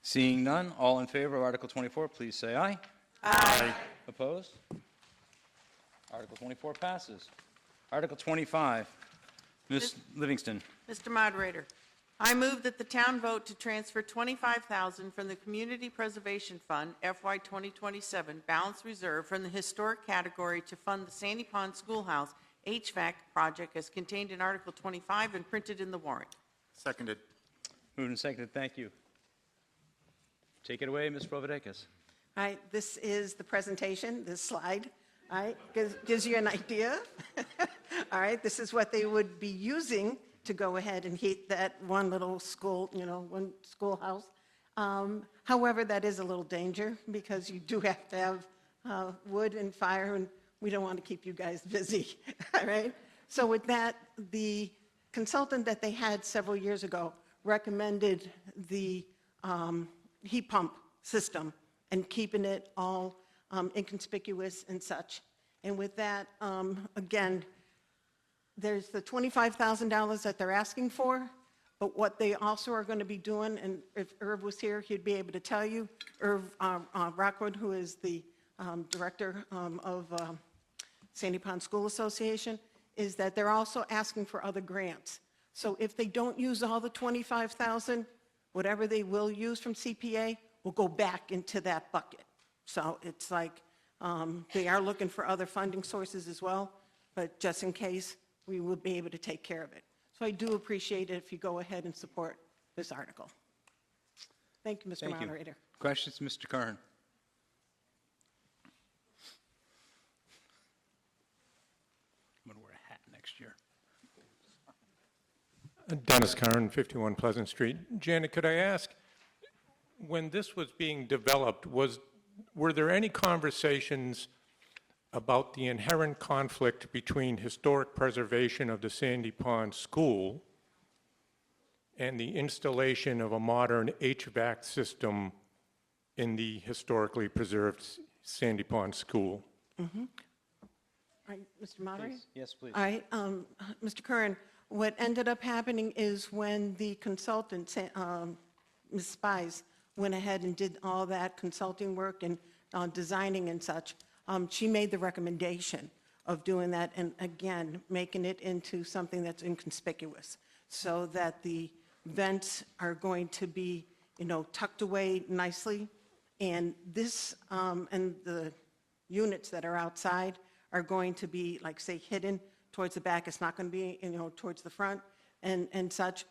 Seeing none, all in favor of Article 24, please say aye. Aye. Opposed? Article 24 passes. Article 25, Ms. Livingston. Mr. Moderator, I move that the town vote to transfer $25,000 from the Community Preservation Fund FY 2027 balance reserve from the historic category to fund the Sandy Pond Schoolhouse HVAC project as contained in Article 25 and printed in the warrant. Seconded. Moved and seconded. Thank you. Take it away, Ms. Provodakis. All right, this is the presentation, this slide. All right, gives you an idea. All right, this is what they would be using to go ahead and heat that one little school, you know, one schoolhouse. However, that is a little danger because you do have to have wood and fire, and we don't want to keep you guys busy. All right, so with that, the consultant that they had several years ago recommended the heat pump system and keeping it all inconspicuous and such. And with that, again, there's the $25,000 that they're asking for, but what they also are going to be doing, and if Irv was here, he'd be able to tell you, Irv Rockwood, who is the director of Sandy Pond School Association, is that they're also asking for other grants. So if they don't use all the $25,000, whatever they will use from CPA will go back into that bucket. So it's like they are looking for other funding sources as well, but just in case, we will be able to take care of it. So I do appreciate it if you go ahead and support this article. Thank you, Mr. Thank you. Moderator. Questions, Mr. Kern? I'm going to wear a hat next year. Dennis Kern, 51 Pleasant Street. Janet, could I ask, when this was being developed, were there any conversations about the inherent conflict between historic preservation of the Sandy Pond School and the installation of a modern HVAC system in the historically preserved Sandy Pond School? All right, Mr. Moderator? Yes, please. All right, Mr. Curran, what ended up happening is when the consultant, Ms. Spies, went ahead and did all that consulting work and designing and such, she made the recommendation of doing that and, again, making it into something that's inconspicuous so that the vents are going to be, tucked away nicely. And this, and the units that are outside are going to be, like, say, hidden towards the back. It's not going to be, towards the front and such.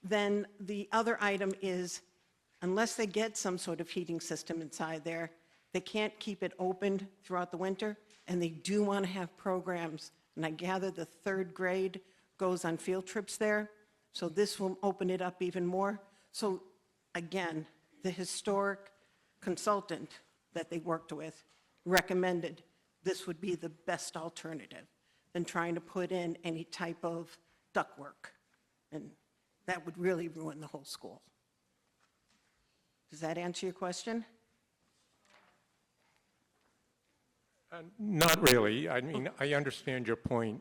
Then the other item is, unless they get some sort of heating system inside there, they can't keep it opened throughout the winter, and they do want to have programs. And I gather the third grade goes on field trips there, so this will open it up even more. So again, the historic consultant that they worked with recommended this would be the best alternative than trying to put in any type of ductwork. And that would really ruin the whole school. Does that answer your question? Not really. I mean, I understand your point,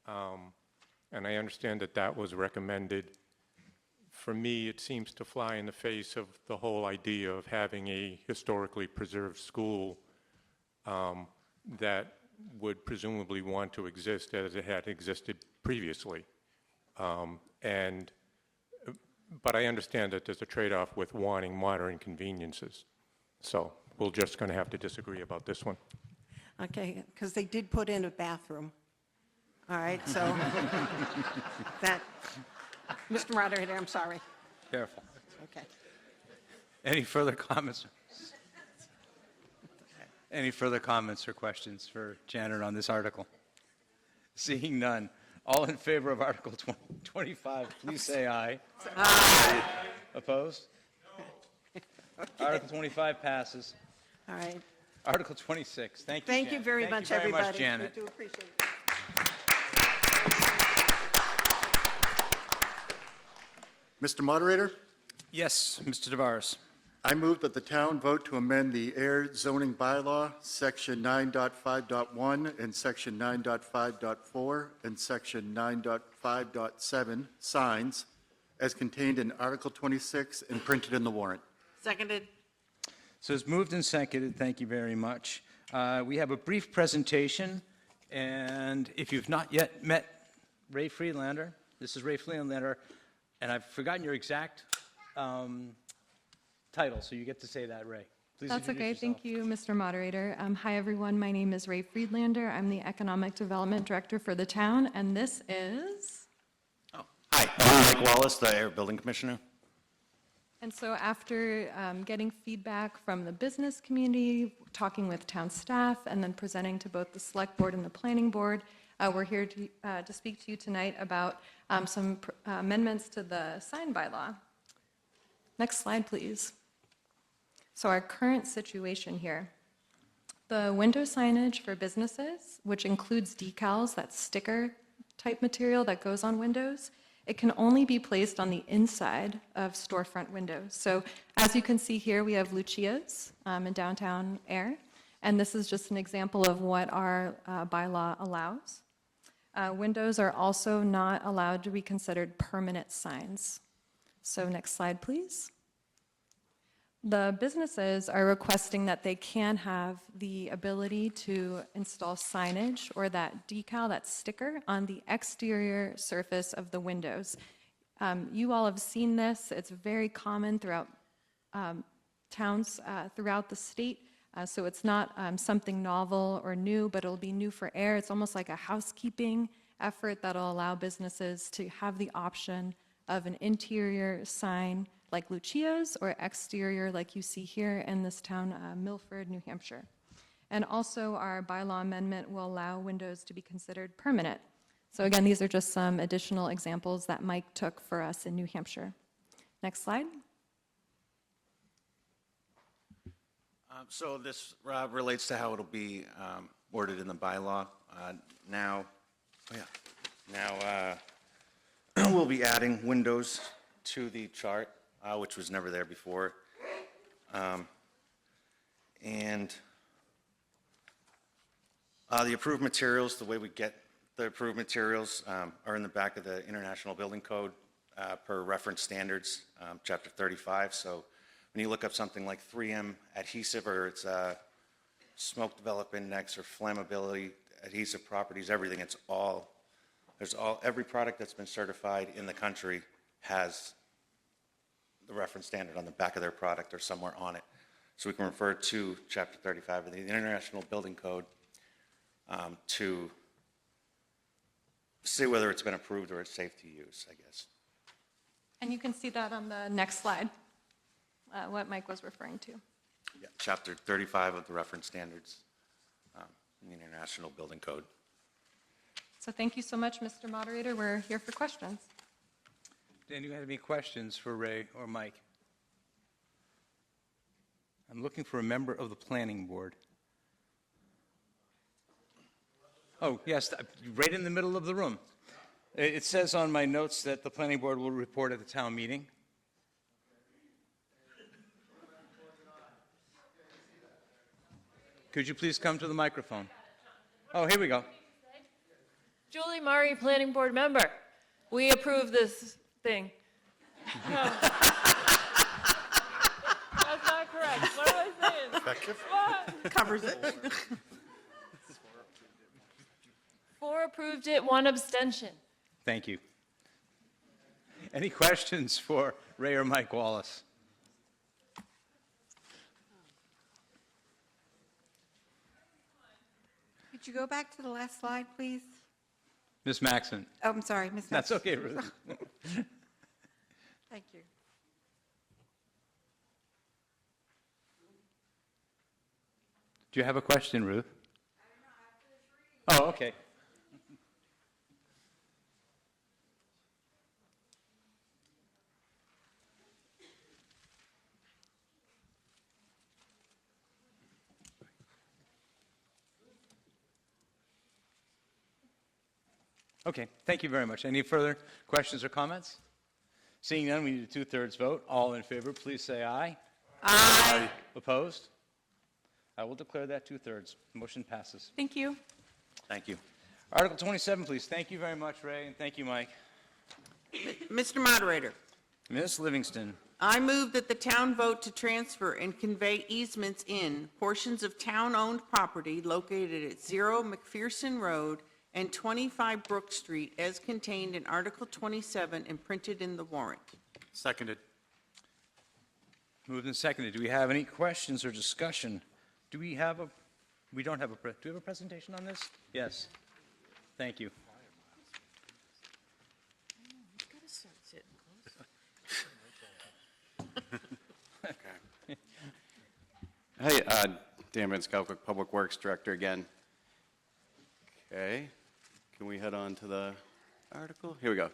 and I understand that that was recommended. For me, it seems to fly in the face of the whole idea of having a historically preserved school that would presumably want to exist as it had existed previously. But I understand that there's a trade-off with wanting modern conveniences. So we're just going to have to disagree about this one. Okay, because they did put in a bathroom. All right, so that, Mr. Moderator, I'm sorry. Careful. Okay. Any further comments? Any further comments or questions for Janet on this article? Seeing none. All in favor of Article 25, please say aye. Aye. Opposed? Article 25 passes. All right. Article 26, thank you, Thank you Janet. very much, Thank you very everybody. much, Janet. We do appreciate it. Mr. Moderator, Yes, Mr. Tavares. I move that the town vote to amend the Ayer zoning bylaw, Section 9.5.1 and Section 9.5.4 and Section 9.5.7 signs as contained in Article 26 and printed in the warrant. Seconded. So it's moved and seconded, thank you very much. We have a brief presentation, and if you've not yet met Ray Friedlander, this is Ray Friedlander, and I've forgotten your exact title, so you get to say that, Ray. Please That's introduce okay. yourself. Thank you, Mr. Moderator. Hi, everyone. My name is Ray Friedlander. I'm the Economic Development Director for the town, and this is... Hi, I'm Mike Wallace, the Air Building Commissioner. And so after getting feedback from the business community, talking with town staff, and then presenting to both the Select Board and the Planning Board, we're here to speak to you tonight about some amendments to the sign bylaw. Next slide, please. So our current situation here. The window signage for businesses, which includes decals, that sticker type material that goes on windows, it can only be placed on the inside of storefront windows. So as you can see here, we have Lucia's in downtown Ayer, and this is just an example of what our bylaw allows. Windows are also not allowed to be considered permanent signs. So next slide, please. The businesses are requesting that they can have the ability to install signage or that decal, that sticker, on the exterior surface of the windows. You all have seen this. It's very common throughout towns throughout the state. So it's not something novel or new, but it'll be new for Ayer. It's almost like a housekeeping effort that'll allow businesses to have the option of an interior sign like Lucia's or exterior like you see here in this town, Milford, New Hampshire. And also our bylaw amendment will allow windows to be considered permanent. So again, these are just some additional examples that Mike took for us in New Hampshire. Next slide. So this relates to how it'll be worded in the bylaw. Now we'll be adding windows to the chart, which was never there before. And the approved materials, the way we get the approved materials are in the back of the International Building Code per reference standards, Chapter 35. So when you look up something like 3M adhesive or its smoke develop index or flammability, adhesive properties, everything, every product that's been certified in the country has the reference standard on the back of their product or somewhere on it. So we can refer to Chapter 35 of the International Building Code to see whether it's been approved or it's safe to use, I guess. And you can see that on the next slide, what Mike was referring to. Yeah, Chapter 35 of the reference standards in the International Building Code. So thank you so much, Mr. Moderator. We're here for questions. Dan, do you have any questions for Ray or Mike? I'm looking for a member of the planning board. Oh, yes, right in the middle of the room. It says on my notes that the planning board will report at the town meeting. Could you please come to the microphone? Oh, here we go. Julie Murray, Planning Board member. We approve this thing. That's not correct. What am I saying? What? Covers it. 4 approved it, 1 abstention. Thank you. Any questions for Ray or Mike Wallace? Could you go back to the last slide, please? Ms. Maxon? Oh, I'm sorry, Ms. That's Maxon. okay, Ruth. Thank you. Do you have a question, Ruth? Oh, okay. Okay, thank you very much. Any further questions or comments? Seeing none, we need a two-thirds vote. All in favor, please say aye. Aye. Opposed? I will declare that two-thirds. Motion passes. Thank you. Thank you. Article 27, please. Thank you very much, Ray, and thank you, Mike. Mr. Moderator, Ms. Livingston, I move that the town vote to transfer and convey easements in portions of town-owned property located at 0 McPherson Road and 25 Brook Street as contained in Article 27 and printed in the warrant. Seconded. moved and seconded. Do we have any questions or discussion? Do we have a, we don't have a, do we have a presentation on this? Yes. Thank you. Hey, Dan Van Skelwick, Public Works Director again. Okay, can we head on to the article? Here we go.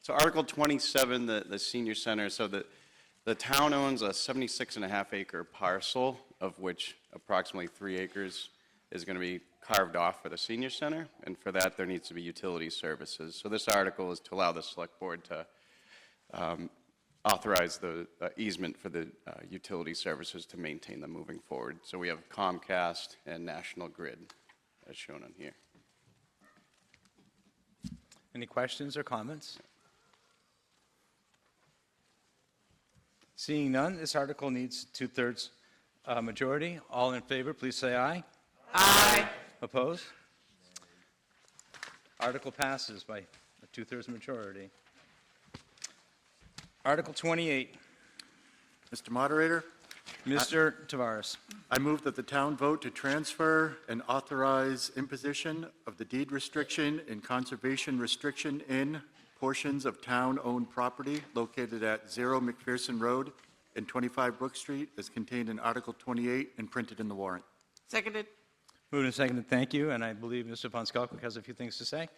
So Article 27, the senior center, so the town owns a 76.5 acre parcel, of which approximately 3 acres is going to be carved off for the senior center, and for that there needs to be utility services. So this article is to allow the select board to authorize the easement for the utility services to maintain them moving forward. So we have Comcast and National Grid, as shown on here. Any questions or comments? Seeing none, this article needs two-thirds majority. All in favor, please say aye. Aye. Opposed? Article passes by a two-thirds majority. Article 28. Mr. Moderator, Mr. Tavares. I move that the town vote to transfer and authorize imposition of the deed restriction and conservation restriction in portions of town-owned property located at 0 McPherson Road and 25 Brook Street as contained in Article 28 and printed in the warrant. Seconded. Moved and seconded, thank you, and I believe Mr. Von Skalkwyk has a few things to say.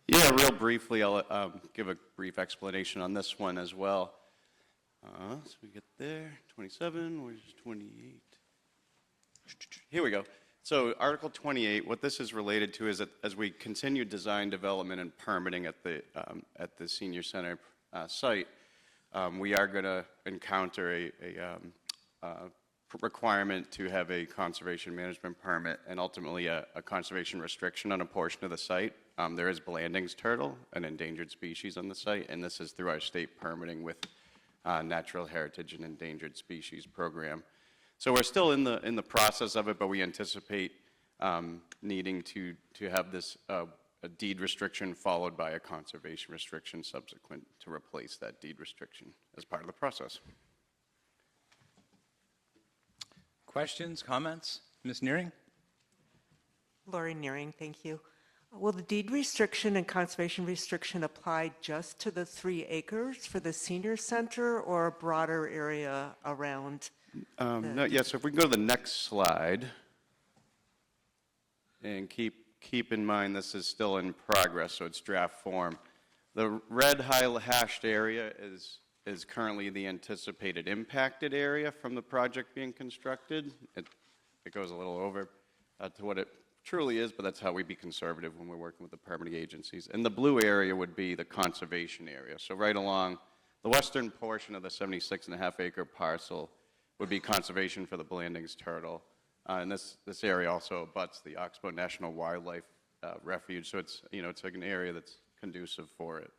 Yeah, real briefly, I'll give a brief explanation on this one as well. So we get there, 27, where's 28? Here we go. So Article 28, what this is related to is that as we continue design, development, and permitting at the senior center site, we are going to encounter a requirement to have a conservation management permit and ultimately a conservation restriction on a portion of the site. There is Blanding's turtle, an endangered species on the site, and this is through our state permitting with Natural Heritage and Endangered Species Program. So we're still in the process of it, but we anticipate needing to have this a deed restriction followed by a conservation restriction subsequent to replace that deed restriction as part of the process. Questions, comments? Ms. Nearing? Lori Nearing, thank you. Will the deed restriction and conservation restriction apply just to the 3 acres for the senior center or a broader area around? No, yeah, so if we can go to the next slide, and keep in mind this is still in progress, so it's draft form. The red hashed area is currently the anticipated impacted area from the project being constructed. It goes a little over to what it truly is, but that's how we be conservative when we're working with the permitting agencies. And the blue area would be the conservation area. So right along the western portion of the 76.5 acre parcel would be conservation for the Blanding's turtle. And this area also abuts the Oxbow National Wildlife Refuge. So it's, it's like an area that's conducive for it.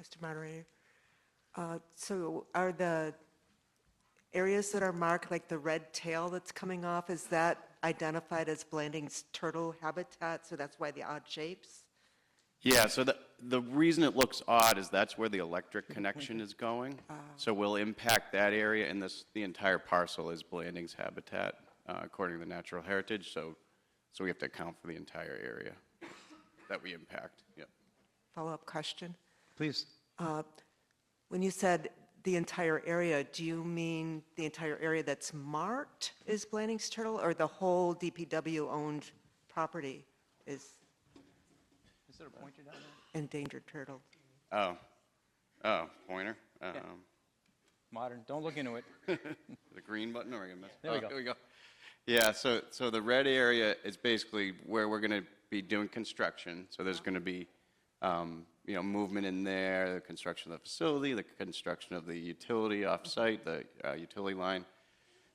Mr. Moderator, so are the areas that are marked, like the red tail that's coming off, is that identified as Blanding's turtle habitat, so that's why the odd shapes? Yeah, so the reason it looks odd is that's where the electric connection is going. So we'll impact that area, and the entire parcel is Blanding's habitat, according to the Natural Heritage, so we have to account for the entire area that we impact. Yep. Follow-up question. Please. When you said the entire area, do you mean the entire area that's marked is Blanding's turtle, or the whole DPW-owned property is there a pointer down there? endangered turtle? Oh, pointer? Modern, don't look into it. The green button, or are we gonna miss? There we go. Here we go. Yeah, so the red area is basically where we're going to be doing construction. So there's going to be, movement in there, the construction of the facility, the construction of the utility off-site, the utility line.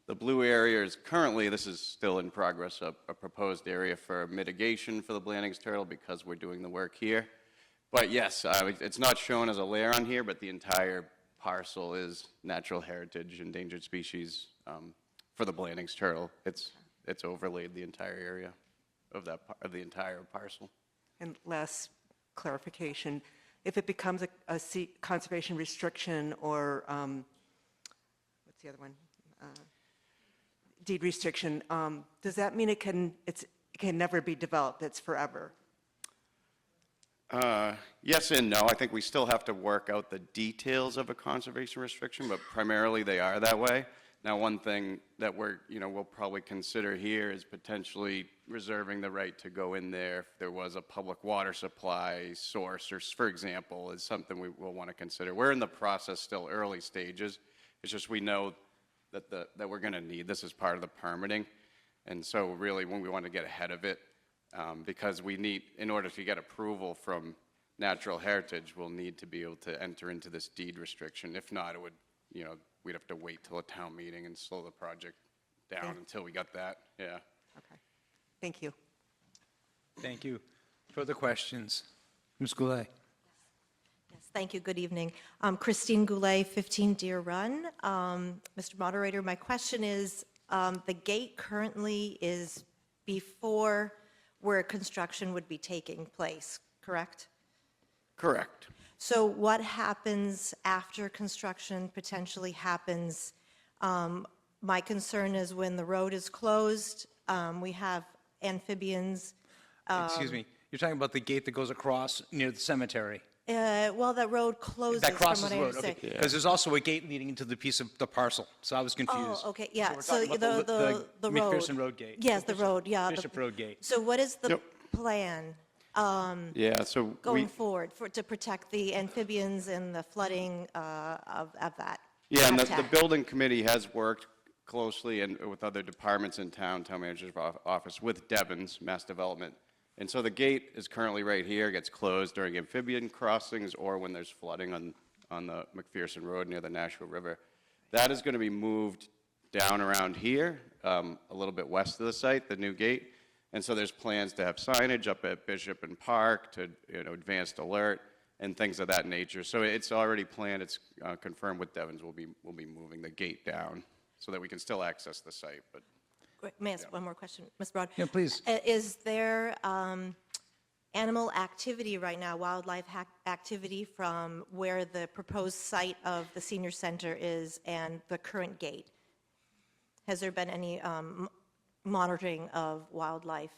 The blue area is currently, this is still in progress, a proposed area for mitigation for the Blanding's turtle because we're doing the work here. But yes, it's not shown as a layer on here, but the entire parcel is natural heritage, endangered species for the Blanding's turtle. It's overlaid the entire area of the entire parcel. And last clarification, if it becomes a conservation restriction or, what's the other one? Deed restriction, does that mean it can never be developed, it's forever? Yes and no. I think we still have to work out the details of a conservation restriction, but primarily they are that way. Now, one thing that we'll probably consider here is potentially reserving the right to go in there if there was a public water supply source, or, for example, is something we will want to consider. We're in the process, still early stages. It's just we know that we're going to need this as part of the permitting, and so really when we want to get ahead of it, because we need, in order to get approval from Natural Heritage, we'll need to be able to enter into this deed restriction. If not, it would, we'd have to wait till a town meeting and slow the project down until we got that, yeah. Okay, thank you. Thank you. Further questions? Ms. Goulet? Yes, thank you. Good evening. Christine Goulet, 15 Deer Run. Mr. Moderator, my question is, the gate currently is before where construction would be taking place, correct? Correct. So what happens after construction potentially happens? My concern is when the road is closed, we have amphibians. Excuse me, you're talking about the gate that goes across near the cemetery? Well, that road closes, That from crosses what the I road, understand. okay. Because there's also a gate leading into the piece of the parcel, so I was confused. Oh, okay, yeah, we're so talking about the road. McPherson Road gate. Yes, the road, yeah. the- Bishop Road gate. So what is the plan Yeah, so going forward to protect the amphibians and the flooding of that? Yeah, and the habitat? building committee has worked closely and with other departments in town, town manager's office, with Devon's Mass Development. And so the gate is currently right here, gets closed during amphibian crossings or when there's flooding on the McPherson Road near the Nashua River. That is going to be moved down around here, a little bit west of the site, the new gate. And so there's plans to have signage up at Bishop and Park to, advanced alert and things of that nature. So it's already planned, it's confirmed with Devon's, we'll be moving the gate down so that we can still access the site, but. Great. May I ask one more question, Ms. Broad? Yeah, please. Is there animal activity right now, wildlife activity from where the proposed site of the senior center is and the current gate? Has there been any monitoring of wildlife?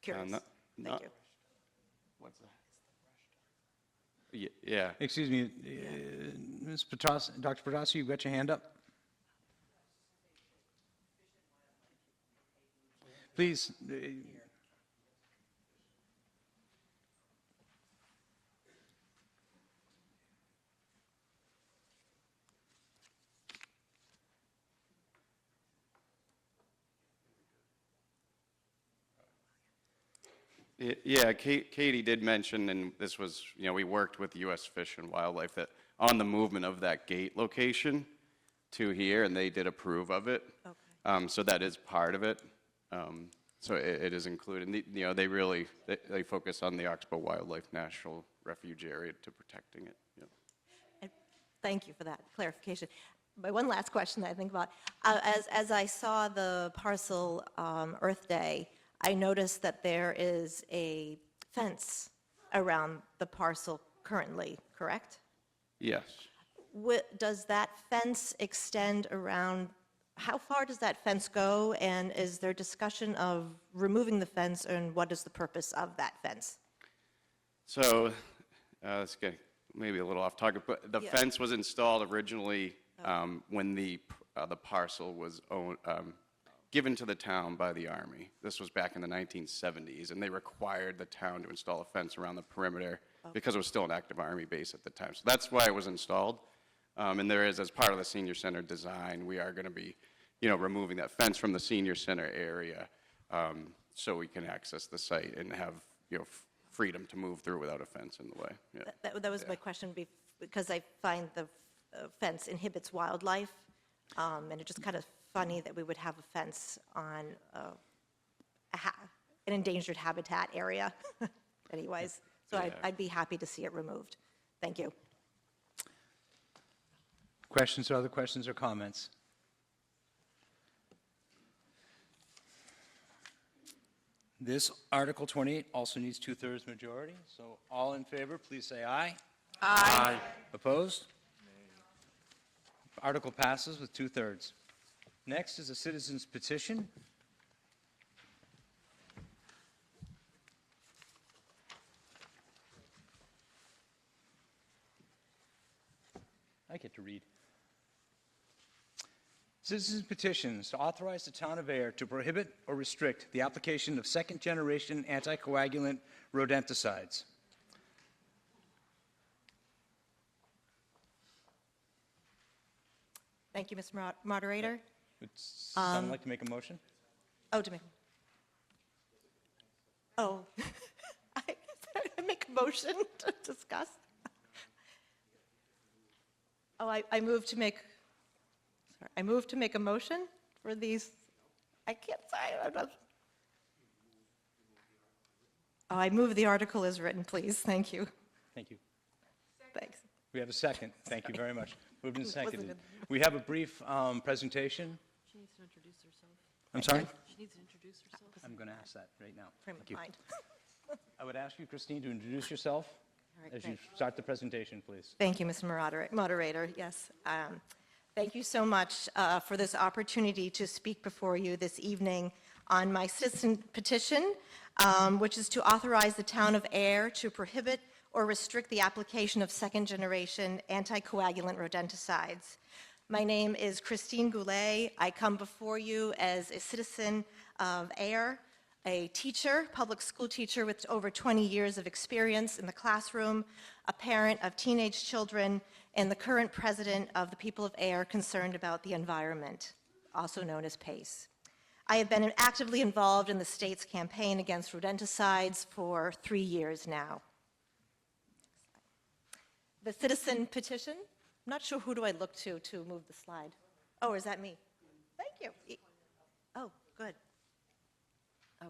Curious. Thank you. What's that? Yeah. Excuse me, Ms. Petrossi, Dr. Petrossi, you've got your hand up? Please. Yeah, Katie did mention, and this was, we worked with U.S. Fish and Wildlife that on the movement of that gate location to here, and they did approve of it. Okay. So that is part of it. So it is included. And they really, they focus on the Oxbow Wildlife National Refuge area to protecting it. And thank you for that clarification. My one last question that I think about, as I saw the parcel Earth Day, I noticed that there is a fence around the parcel currently, correct? Yes. Does that fence extend around, how far does that fence go? And is there discussion of removing the fence, and what is the purpose of that fence? So, let's get maybe a little off topic, but the Yeah. fence was installed originally when the parcel was given to the town by the Army. This was back in the 1970s, and they required the town to install a fence around the perimeter because it was still an active Army base at the time. So that's why it was installed. And there is, as part of the senior center design, we are going to be, removing that fence from the senior center area so we can access the site and have, freedom to move through without a fence in the way. Yeah. That was my question, because I find the fence inhibits wildlife, and it's just kind of funny that we would have a fence on an endangered habitat area anyways. So Yeah. I'd be happy to see it removed. Thank you. Questions or other questions or comments? This Article 28 also needs 2/3 majority, so all in favor, please say aye. Aye. Opposed? Article passes with 2/3. Next is a citizen's petition. I get to read. Citizens petitions to authorize the town of Ayer to prohibit or restrict the application of second-generation anticoagulant rodenticides. Thank you, Mr. Moderator. Would someone like to make a motion? Oh, to make. Oh, I make a motion to discuss. Oh, I move to make. Sorry, I move to make a motion for these. I can't say. I'm not. Oh, I move the article as written, please. Thank you. Thank you. Thanks. We have a second. Thank you very much. Moved and Wasn't seconded. it- We have a brief presentation. She needs to introduce herself. I'm sorry? She needs to introduce herself. I'm going to ask that right now. Frame Thank of you. mind. I would ask you, Christine, to introduce yourself. All as you start the presentation, please. Thank you, Mr. Moderator. Yes. Thank you so much for this opportunity to speak before you this evening on my citizen petition, which is to authorize the town of Ayer to prohibit or restrict the application of second-generation anticoagulant rodenticides. My name is Christine Goulet. I come before you as a citizen of Ayer, a teacher, public school teacher with over 20 years of experience in the classroom, a parent of teenage children, and the current president of the people of Ayer concerned about the environment, also known as PACE. I have been actively involved in the state's campaign against rodenticides for 3 years now. The citizen petition, I'm not sure who do I look to move the slide. Oh, is that me? Thank you. Oh, good. Oh,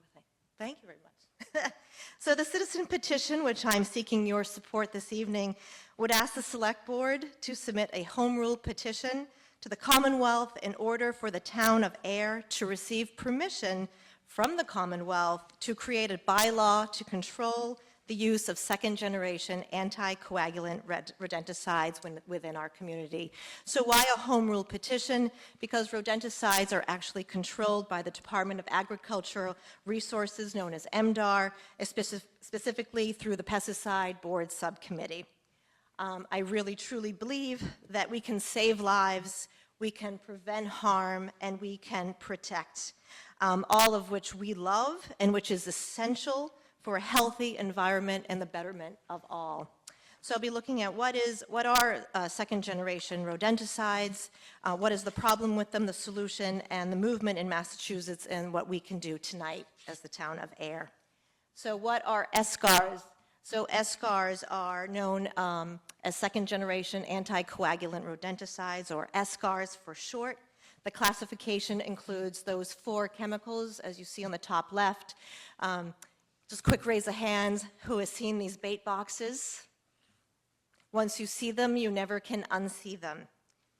thank you very much. So the citizen petition, which I'm seeking your support this evening, would ask the Select Board to submit a home rule petition to the Commonwealth in order for the town of Ayer to receive permission from the Commonwealth to create a bylaw to control the use of second-generation anticoagulant rodenticides within our community. So why a home rule petition? Because rodenticides are actually controlled by the Department of Agricultural Resources, known as MDR, specifically through the Pesticide Board Subcommittee. I really, truly believe that we can save lives, we can prevent harm, and we can protect, all of which we love and which is essential for a healthy environment and the betterment of all. So I'll be looking at what are second-generation rodenticides, what is the problem with them, the solution, and the movement in Massachusetts, and what we can do tonight as the town of Ayer. So what are SCARs? So SCARs are known as second-generation anticoagulant rodenticides, or SCARs for short. The classification includes those 4 chemicals, as you see on the top left. Just quick raise of hands, who has seen these bait boxes? Once you see them, you never can unsee them,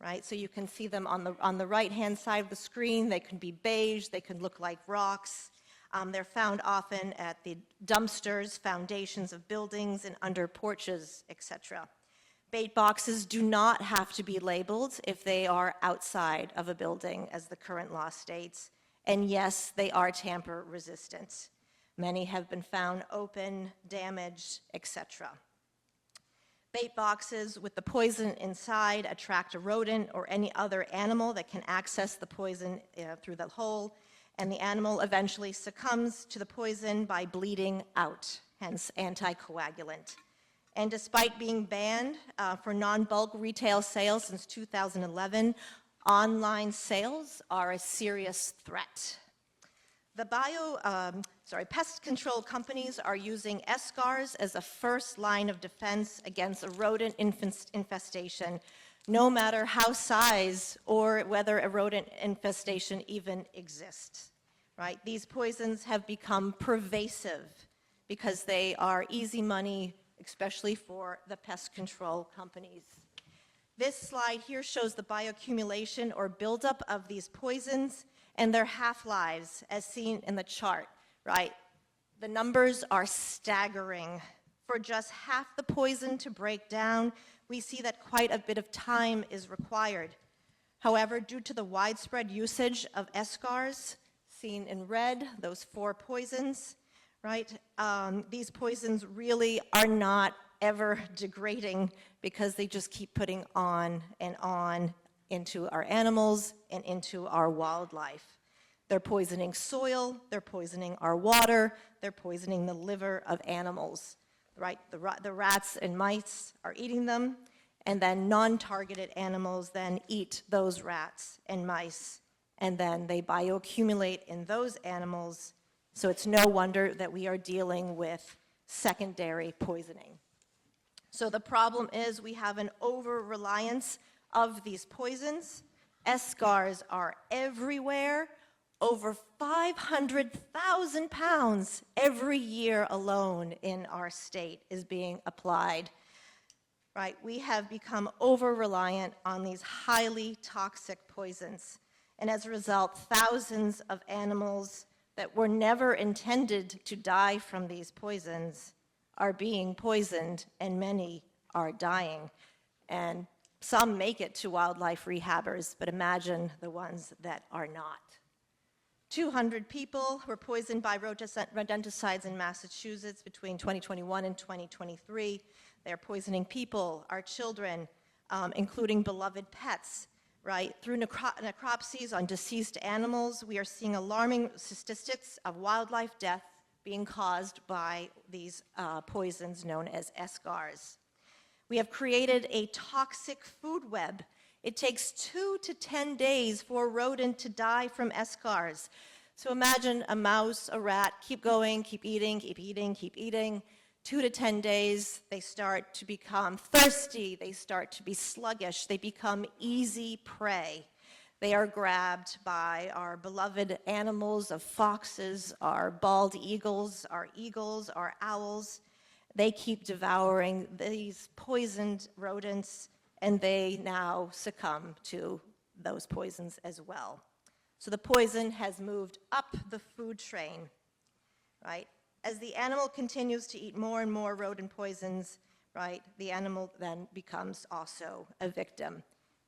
right? So you can see them on the right-hand side of the screen. They can be beige, they can look like rocks. They're found often at the dumpsters, foundations of buildings, and under porches, etc. Bait boxes do not have to be labeled if they are outside of a building, as the current law states. And yes, they are tamper-resistant. Many have been found open, damaged, etc. Bait boxes with the poison inside attract a rodent or any other animal that can access the poison through the hole, and the animal eventually succumbs to the poison by bleeding out, hence anticoagulant. And despite being banned for non-bulk retail sales since 2011, online sales are a serious threat. The pest control companies are using SCARs as a first line of defense against a rodent infestation, no matter how size or whether a rodent infestation even exists, right? These poisons have become pervasive because they are easy money, especially for the pest control companies. This slide here shows the bioaccumulation or buildup of these poisons and their half-lives, as seen in the chart, right? The numbers are staggering. For just half the poison to break down, we see that quite a bit of time is required. However, due to the widespread usage of SCARs, seen in red, those 4 poisons, right? These poisons really are not ever degrading because they just keep putting on and on into our animals and into our wildlife. They're poisoning soil, they're poisoning our water, they're poisoning the liver of animals, right? The rats and mice are eating them, and then non-targeted animals then eat those rats and mice, and then they bioaccumulate in those animals, so it's no wonder that we are dealing with secondary poisoning. So the problem is we have an over-reliance of these poisons. SCARs are everywhere. Over 500,000 pounds every year alone in our state is being applied, right? We have become over-reliant on these highly toxic poisons. And as a result, thousands of animals that were never intended to die from these poisons are being poisoned and many are dying. And some make it to wildlife rehabbers, but imagine the ones that are not. 200 people were poisoned by rodenticides in Massachusetts between 2021 and 2023. They're poisoning people, our children, including beloved pets, right? Through necropsies on deceased animals, we are seeing alarming statistics of wildlife death being caused by these poisons known as eschars. We have created a toxic food web. It takes 2 to 10 days for a rodent to die from eschars. So imagine a mouse, a rat, keep going, keep eating, keep eating, keep eating. 2 to 10 days, they start to become thirsty, they start to be sluggish, they become easy prey. They are grabbed by our beloved animals of foxes, our bald eagles, our owls. They keep devouring these poisoned rodents, and they now succumb to those poisons as well. So the poison has moved up the food train, right? As the animal continues to eat more and more rodent poisons, right, the animal then becomes also a victim.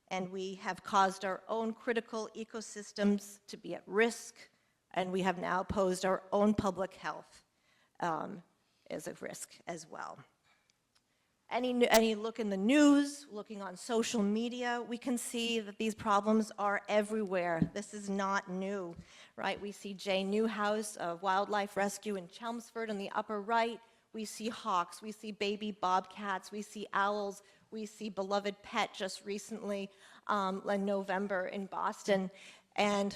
And we have caused our own critical ecosystems to be at risk, and we have now posed our own public health as a risk as well. Any look in the news, looking on social media, we can see that these problems are everywhere. This is not new, right? We see Jay Newhouse of Wildlife Rescue in Chelmsford in the upper right. We see hawks, we see baby bobcats, we see owls, we see beloved pet just recently in November in Boston. And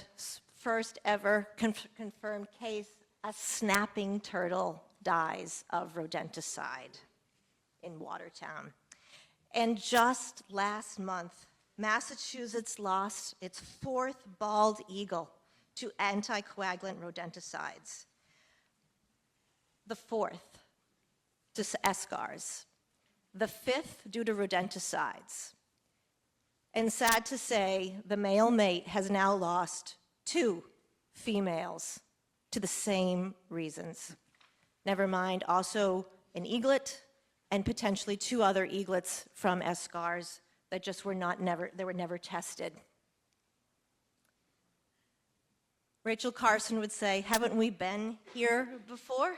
first ever confirmed case, a snapping turtle dies of rodenticide in Watertown. And just last month, Massachusetts lost its 4th bald eagle to anticoagulant rodenticides. The 4th to eschars. The 5th due to rodenticides. And sad to say, the male mate has now lost 2 females to the same reasons. Never mind also an eaglet and potentially 2 other eaglets from eschars that just were never tested. Rachel Carson would say, haven't we been here before?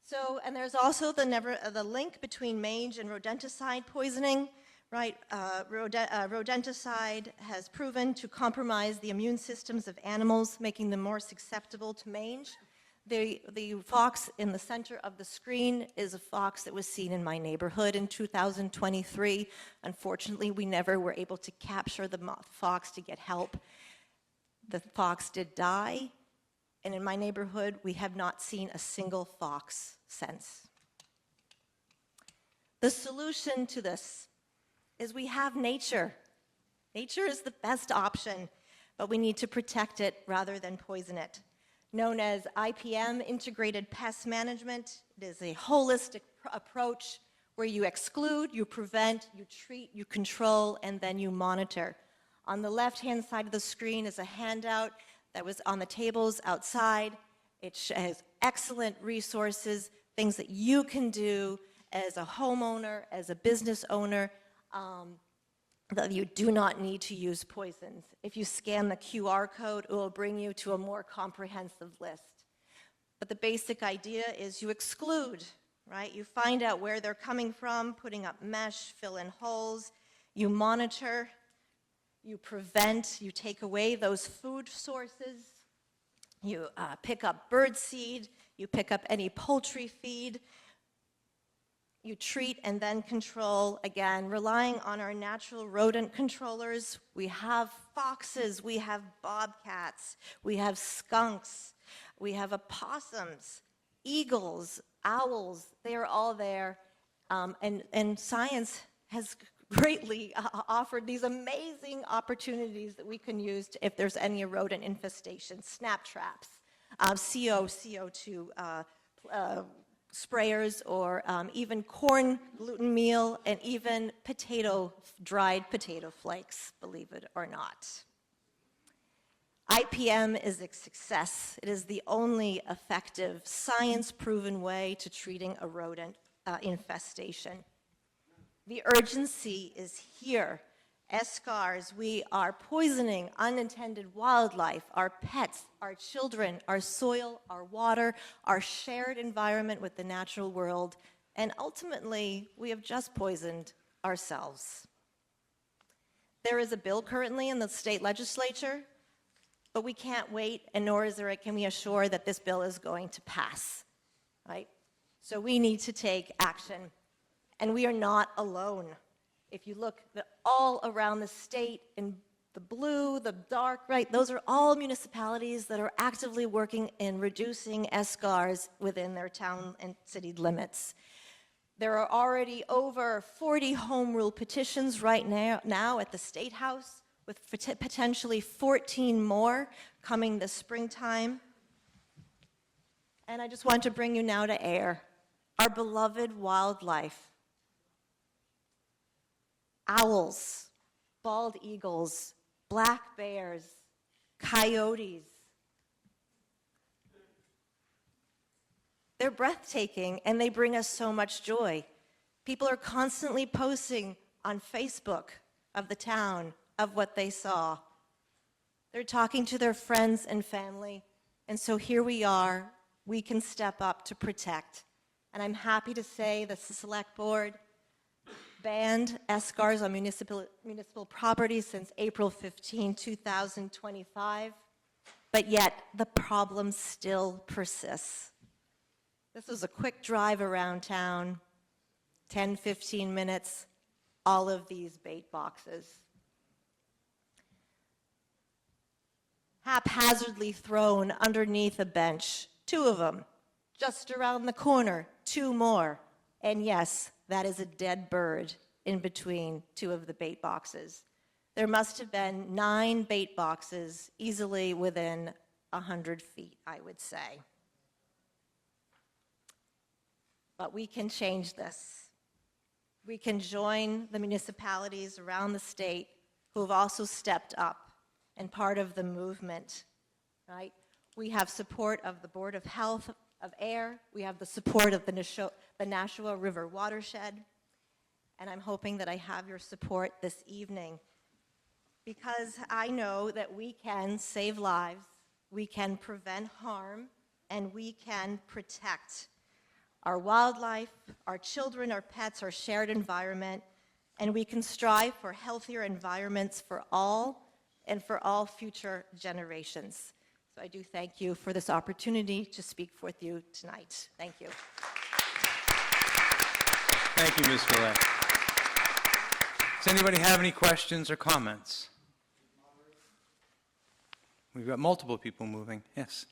So, and there's also the link between mange and rodenticide poisoning, right? Rodenticide has proven to compromise the immune systems of animals, making them more susceptible to mange. The fox in the center of the screen is a fox that was seen in my neighborhood in 2023. Unfortunately, we never were able to capture the fox to get help. The fox did die, and in my neighborhood, we have not seen a single fox since. The solution to this is we have nature. Nature is the best option, but we need to protect it rather than poison it. Known as IPM, Integrated Pest Management. It is a holistic approach where you exclude, you prevent, you treat, you control, and then you monitor. On the left-hand side of the screen is a handout that was on the tables outside. It has excellent resources, things that you can do as a homeowner, as a business owner, that you do not need to use poisons. If you scan the QR code, it will bring you to a more comprehensive list. But the basic idea is you exclude, right? You find out where they're coming from, putting up mesh, fill in holes. You monitor, you prevent, you take away those food sources. You pick up bird seed, you pick up any poultry feed. You treat and then control, again, relying on our natural rodent controllers. We have foxes, we have bobcats, we have skunks, we have opossums, eagles, owls, they are all there. And science has greatly offered these amazing opportunities that we can use if there's any rodent infestation, snap traps, CO2 sprayers, or even corn gluten meal, and even dried potato flakes, believe it or not. IPM is a success. It is the only effective, science-proven way to treating a rodent infestation. The urgency is here. Escars, we are poisoning unintended wildlife, our pets, our children, our soil, our water, our shared environment with the natural world, and ultimately, we have just poisoned ourselves. There is a bill currently in the state legislature, but we can't wait, and nor can we assure that this bill is going to pass, right? So we need to take action, and we are not alone. If you look all around the state in the blue, the dark, right, those are all municipalities that are actively working in reducing escars within their town and city limits. There are already over 40 home rule petitions right now at the State House, with potentially 14 more coming this springtime. And I just want to bring you now to Ayer, our beloved wildlife. Owls, bald eagles, black bears, coyotes. They're breathtaking, and they bring us so much joy. People are constantly posting on Facebook of the town of what they saw. They're talking to their friends and family, and so here we are. We can step up to protect. And I'm happy to say the Select Board banned escars on municipal property since April 15, 2025, but yet the problem still persists. This was a quick drive around town, 10, 15 minutes, all of these bait boxes. Haphazardly thrown underneath a bench, 2 of them, just around the corner, 2 more. And yes, that is a dead bird in between 2 of the bait boxes. There must have been 9 bait boxes easily within 100 feet, I would say. But we can change this. We can join the municipalities around the state who have also stepped up and part of the movement, right? We have support of the Board of Health of Ayer. We have the support of the Nashua River Watershed. And I'm hoping that I have your support this evening, because I know that we can save lives, we can prevent harm, and we can protect our wildlife, our children, our pets, our shared environment, and we can strive for healthier environments for all and for all future generations. So I do thank you for this opportunity to speak with you tonight. Thank you. Thank you, Ms. Goulet. Does anybody have any questions or comments? We've got multiple people moving. Yes.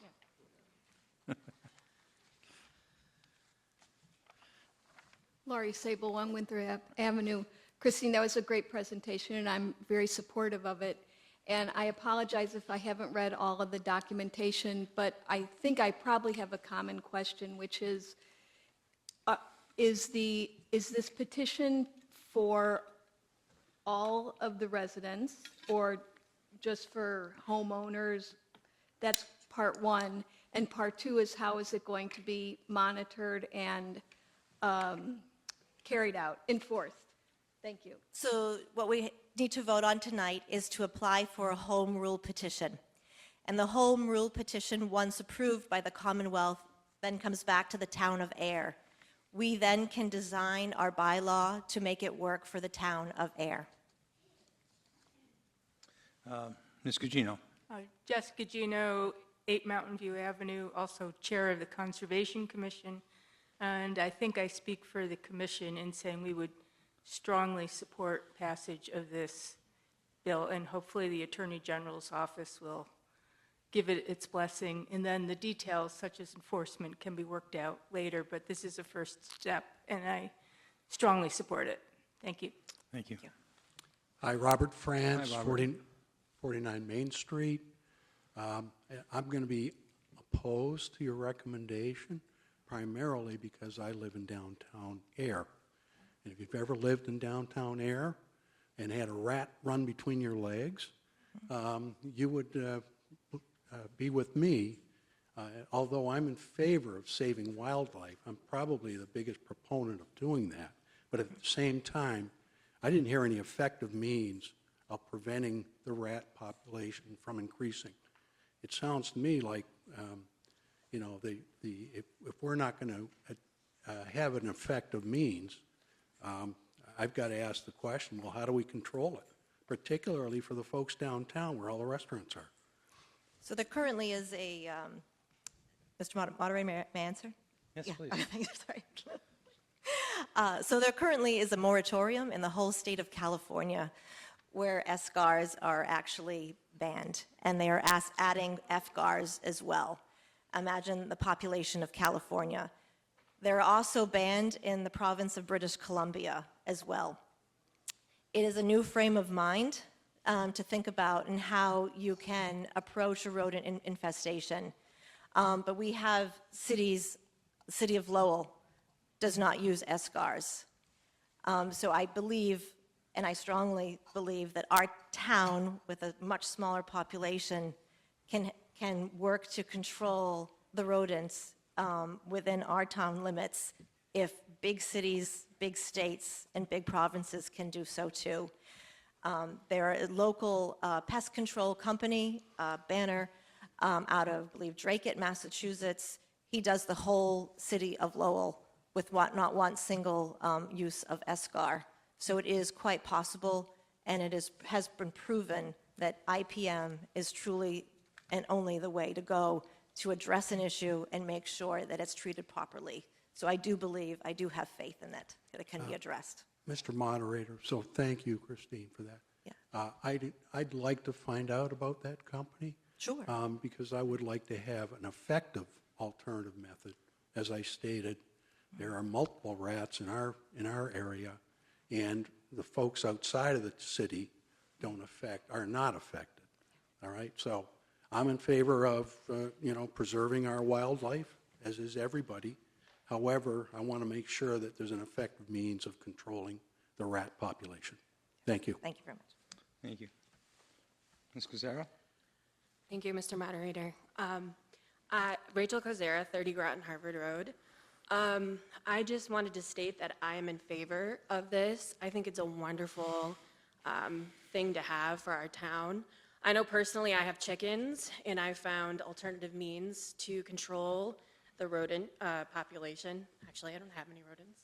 Laurie Sable, 1 Winthrop Avenue. Christine, that was a great presentation, and I'm very supportive of it. And I apologize if I haven't read all of the documentation, but I think I probably have a common question, which is this petition for all of the residents or just for homeowners? That's part 1. And part 2 is how is it going to be monitored and carried out, enforced? Thank you. So what we need to vote on tonight is to apply for a home rule petition. And the home rule petition, once approved by the Commonwealth, then comes back to the town of Ayer. We then can design our bylaw to make it work for the town of Ayer. Ms. Gugino. Jess Gugino, 8 Mountain View Avenue, also Chair of the Conservation Commission. And I think I speak for the commission in saying we would strongly support passage of this bill, and hopefully the Attorney General's office will give it its blessing, and then the details such as enforcement can be worked out later, but this is a first step, and I strongly support it. Thank you. Thank you. Hi, Robert France, Hi, Robert. 49 Main Street. I'm going to be opposed to your recommendation, primarily because I live in downtown Ayer. And if you've ever lived in downtown Ayer and had a rat run between your legs, you would be with me. Although I'm in favor of saving wildlife, I'm probably the biggest proponent of doing that. But at the same time, I didn't hear any effective means of preventing the rat population from increasing. It sounds to me like, if we're not going to have an effective means, I've got to ask the question, well, how do we control it? Particularly for the folks downtown where all the restaurants are. So there currently is a, Mr. Moderator, may I answer? Yes, Yeah. please. Sorry. So there currently is a moratorium in the whole state of California where SGARs are actually banned, and they are adding FGARs as well. Imagine the population of California. They're also banned in the province of British Columbia as well. It is a new frame of mind to think about and how you can approach a rodent infestation. But we have cities, the city of Lowell does not use SGARs. So I believe, and I strongly believe, that our town with a much smaller population can work to control the rodents within our town limits if big cities, big states, and big provinces can do so too. There are a local pest control company, Banner, out of, I believe, Dracut, Massachusetts. He does the whole city of Lowell with not one single use of SGAR. So it is quite possible, and it has been proven that IPM is truly and only the way to go to address an issue and make sure that it's treated properly. So I do believe, I do have faith in that it can be addressed. Mr. Moderator, so thank you, Christine, for that. Yeah. I'd like to find out about that company. Sure. Because I would like to have an effective alternative method. As I stated, there are multiple rats in our area, and the folks outside of the city are not affected. All right, so I'm in favor of preserving our wildlife, as is everybody. However, I want to make sure that there's an effective means of controlling the rat population. Thank you. Thank you very much. Thank you. Ms. Cusero? Thank you, Mr. Moderator. Rachel Kozera, 30 Groton Harvard Road. I just wanted to state that I am in favor of this. I think it's a wonderful thing to have for our town. I know personally I have chickens, and I found alternative means to control the rodent population. Actually, I don't have many rodents.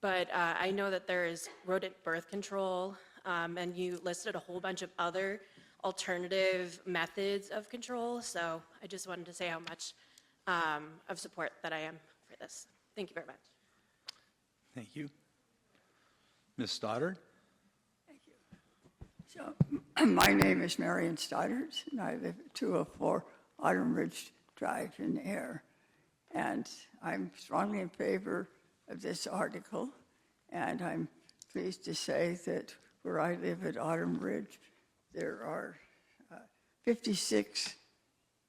But I know that there is rodent birth control, and you listed a whole bunch of other alternative methods of control. So I just wanted to say how much of support that I am for this. Thank you very much. Thank you. Ms. Stoddard? So, my name is Marion Stoddard, and I live at 204 Autumn Ridge Drive in Ayer. And I'm strongly in favor of this article, and I'm pleased to say that where I live at Autumn Ridge, there are 56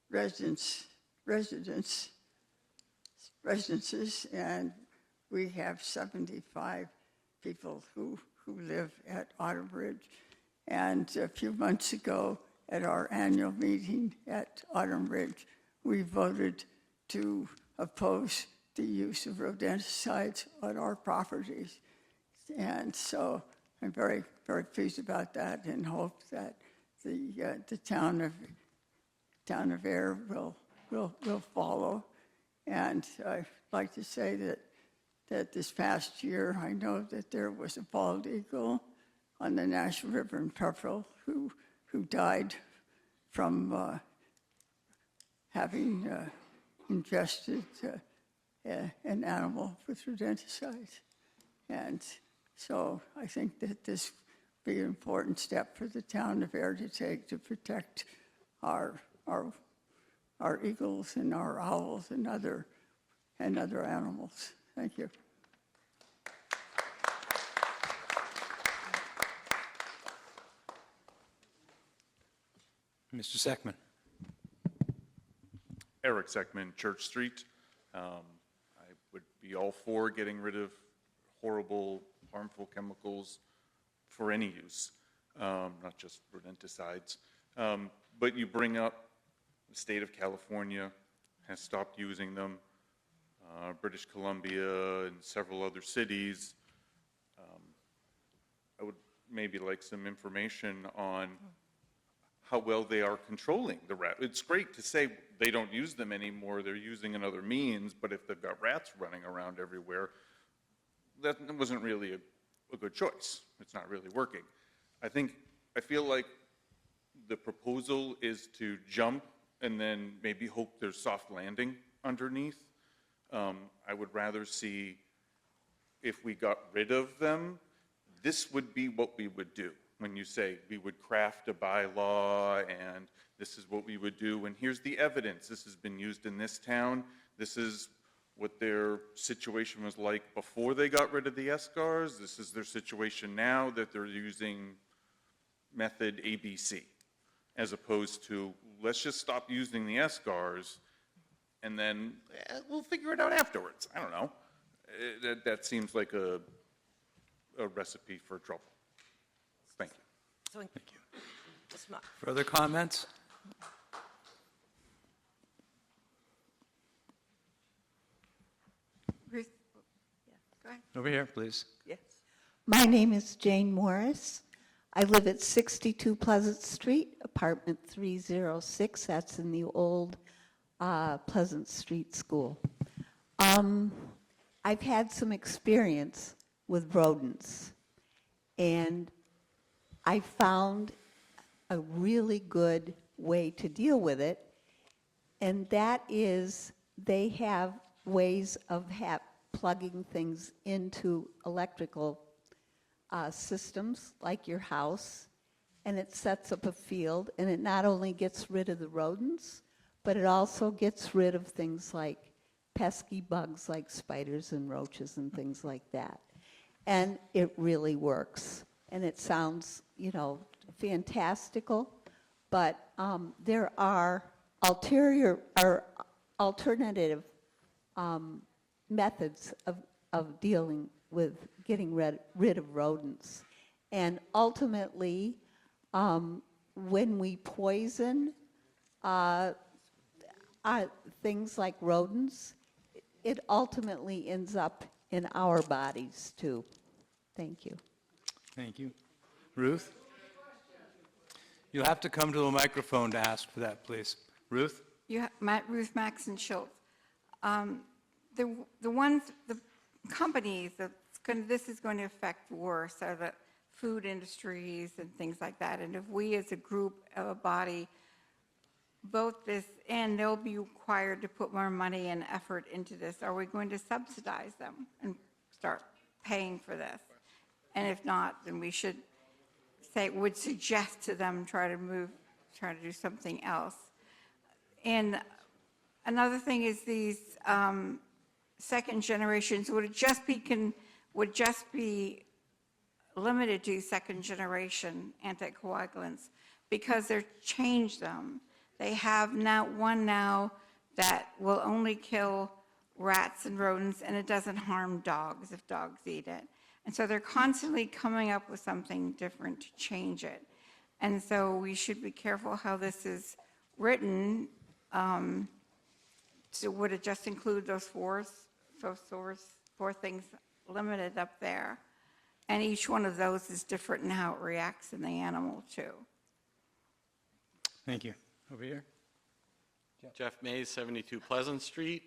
residences, and we have 75 people who live at Autumn Ridge. And a few months ago, at our annual meeting at Autumn Ridge, we voted to oppose the use of rodenticides on our properties. And so I'm very, very pleased about that and hope that the town of Ayer will follow. And I'd like to say that this past year, I know that there was a bald eagle on the National River in Pepperell who died from having ingested an animal with rodenticides. And so I think that this would be an important step for the town of Ayer to take to protect our eagles and our owls and other animals. Thank you. Mr. Seckman? Eric Seckman, Church Street. I would be all for getting rid of horrible, harmful chemicals for any use, not just rodenticides. But you bring up the state of California has stopped using them. British Columbia and several other cities. I would maybe like some information on how well they are controlling the rat. It's great to say they don't use them anymore, they're using another means, but if they've got rats running around everywhere, that wasn't really a good choice. It's not really working. I feel like the proposal is to jump and then maybe hope there's soft landing underneath. I would rather see, if we got rid of them, this would be what we would do. When you say we would craft a bylaw and this is what we would do, and here's the evidence. This has been used in this town. This is what their situation was like before they got rid of the SCARs. This is their situation now that they're using method ABC, as opposed to let's just stop using the SCARs and then we'll figure it out afterwards. I don't know. That seems like a recipe for trouble. Thank you. Thank you. Further comments? Ruth? Yeah, go ahead. Over here, please. Yes. My name is Jane Morris. I live at 62 Pleasant Street, apartment 306. That's in the old Pleasant Street School. I've had some experience with rodents, and I found a really good way to deal with it, and that is they have ways of plugging things into electrical systems like your house, and it sets up a field, and it not only gets rid of the rodents, but it also gets rid of things like pesky bugs like spiders and roaches and things like that. And it really works. And it sounds, fantastical, but there are alternative methods of dealing with getting rid of rodents. And ultimately, when we poison things like rodents, it ultimately ends up in our bodies too. Thank you. Thank you. Ruth? You'll have to come to the microphone to ask for that, please. Ruth? Ruth Maxon Schultz. The companies this is going to affect worse are the food industries and things like that. And if we as a group of a body vote this in, they'll be required to put more money and effort into this. Are we going to subsidize them and start paying for this? And if not, then we would suggest to them try to do something else. And another thing is these second generations would just be limited to second generation anticoagulants because they've changed them. They have one now that will only kill rats and rodents, and it doesn't harm dogs if dogs eat it. And so they're constantly coming up with something different to change it. And so we should be careful how this is written. So would it just include those four things limited up there? And each one of those is different in how it reacts in the animal too. Thank you. Over here. Jeff Mays, 72 Pleasant Street.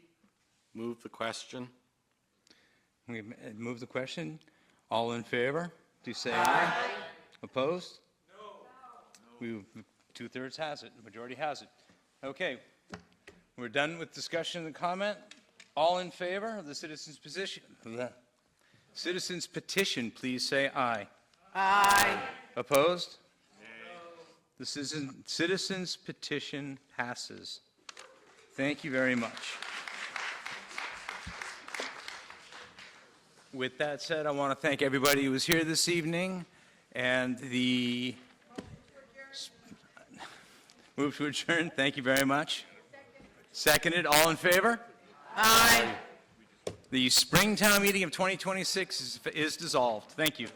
Move the question. We move the question. All in favor? Do say aye. Opposed? No. 2/3 has it. The majority has it. Okay. We're done with discussion and comment. All in favor of the citizens' petition, please say aye. Aye. Opposed? The citizens' petition passes. Thank you very much. With that said, I want to thank everybody who was here this evening, and the move to adjourn. Thank you very much. Seconded. All in favor? Aye. The Springtown meeting of 2026 is dissolved. Thank you.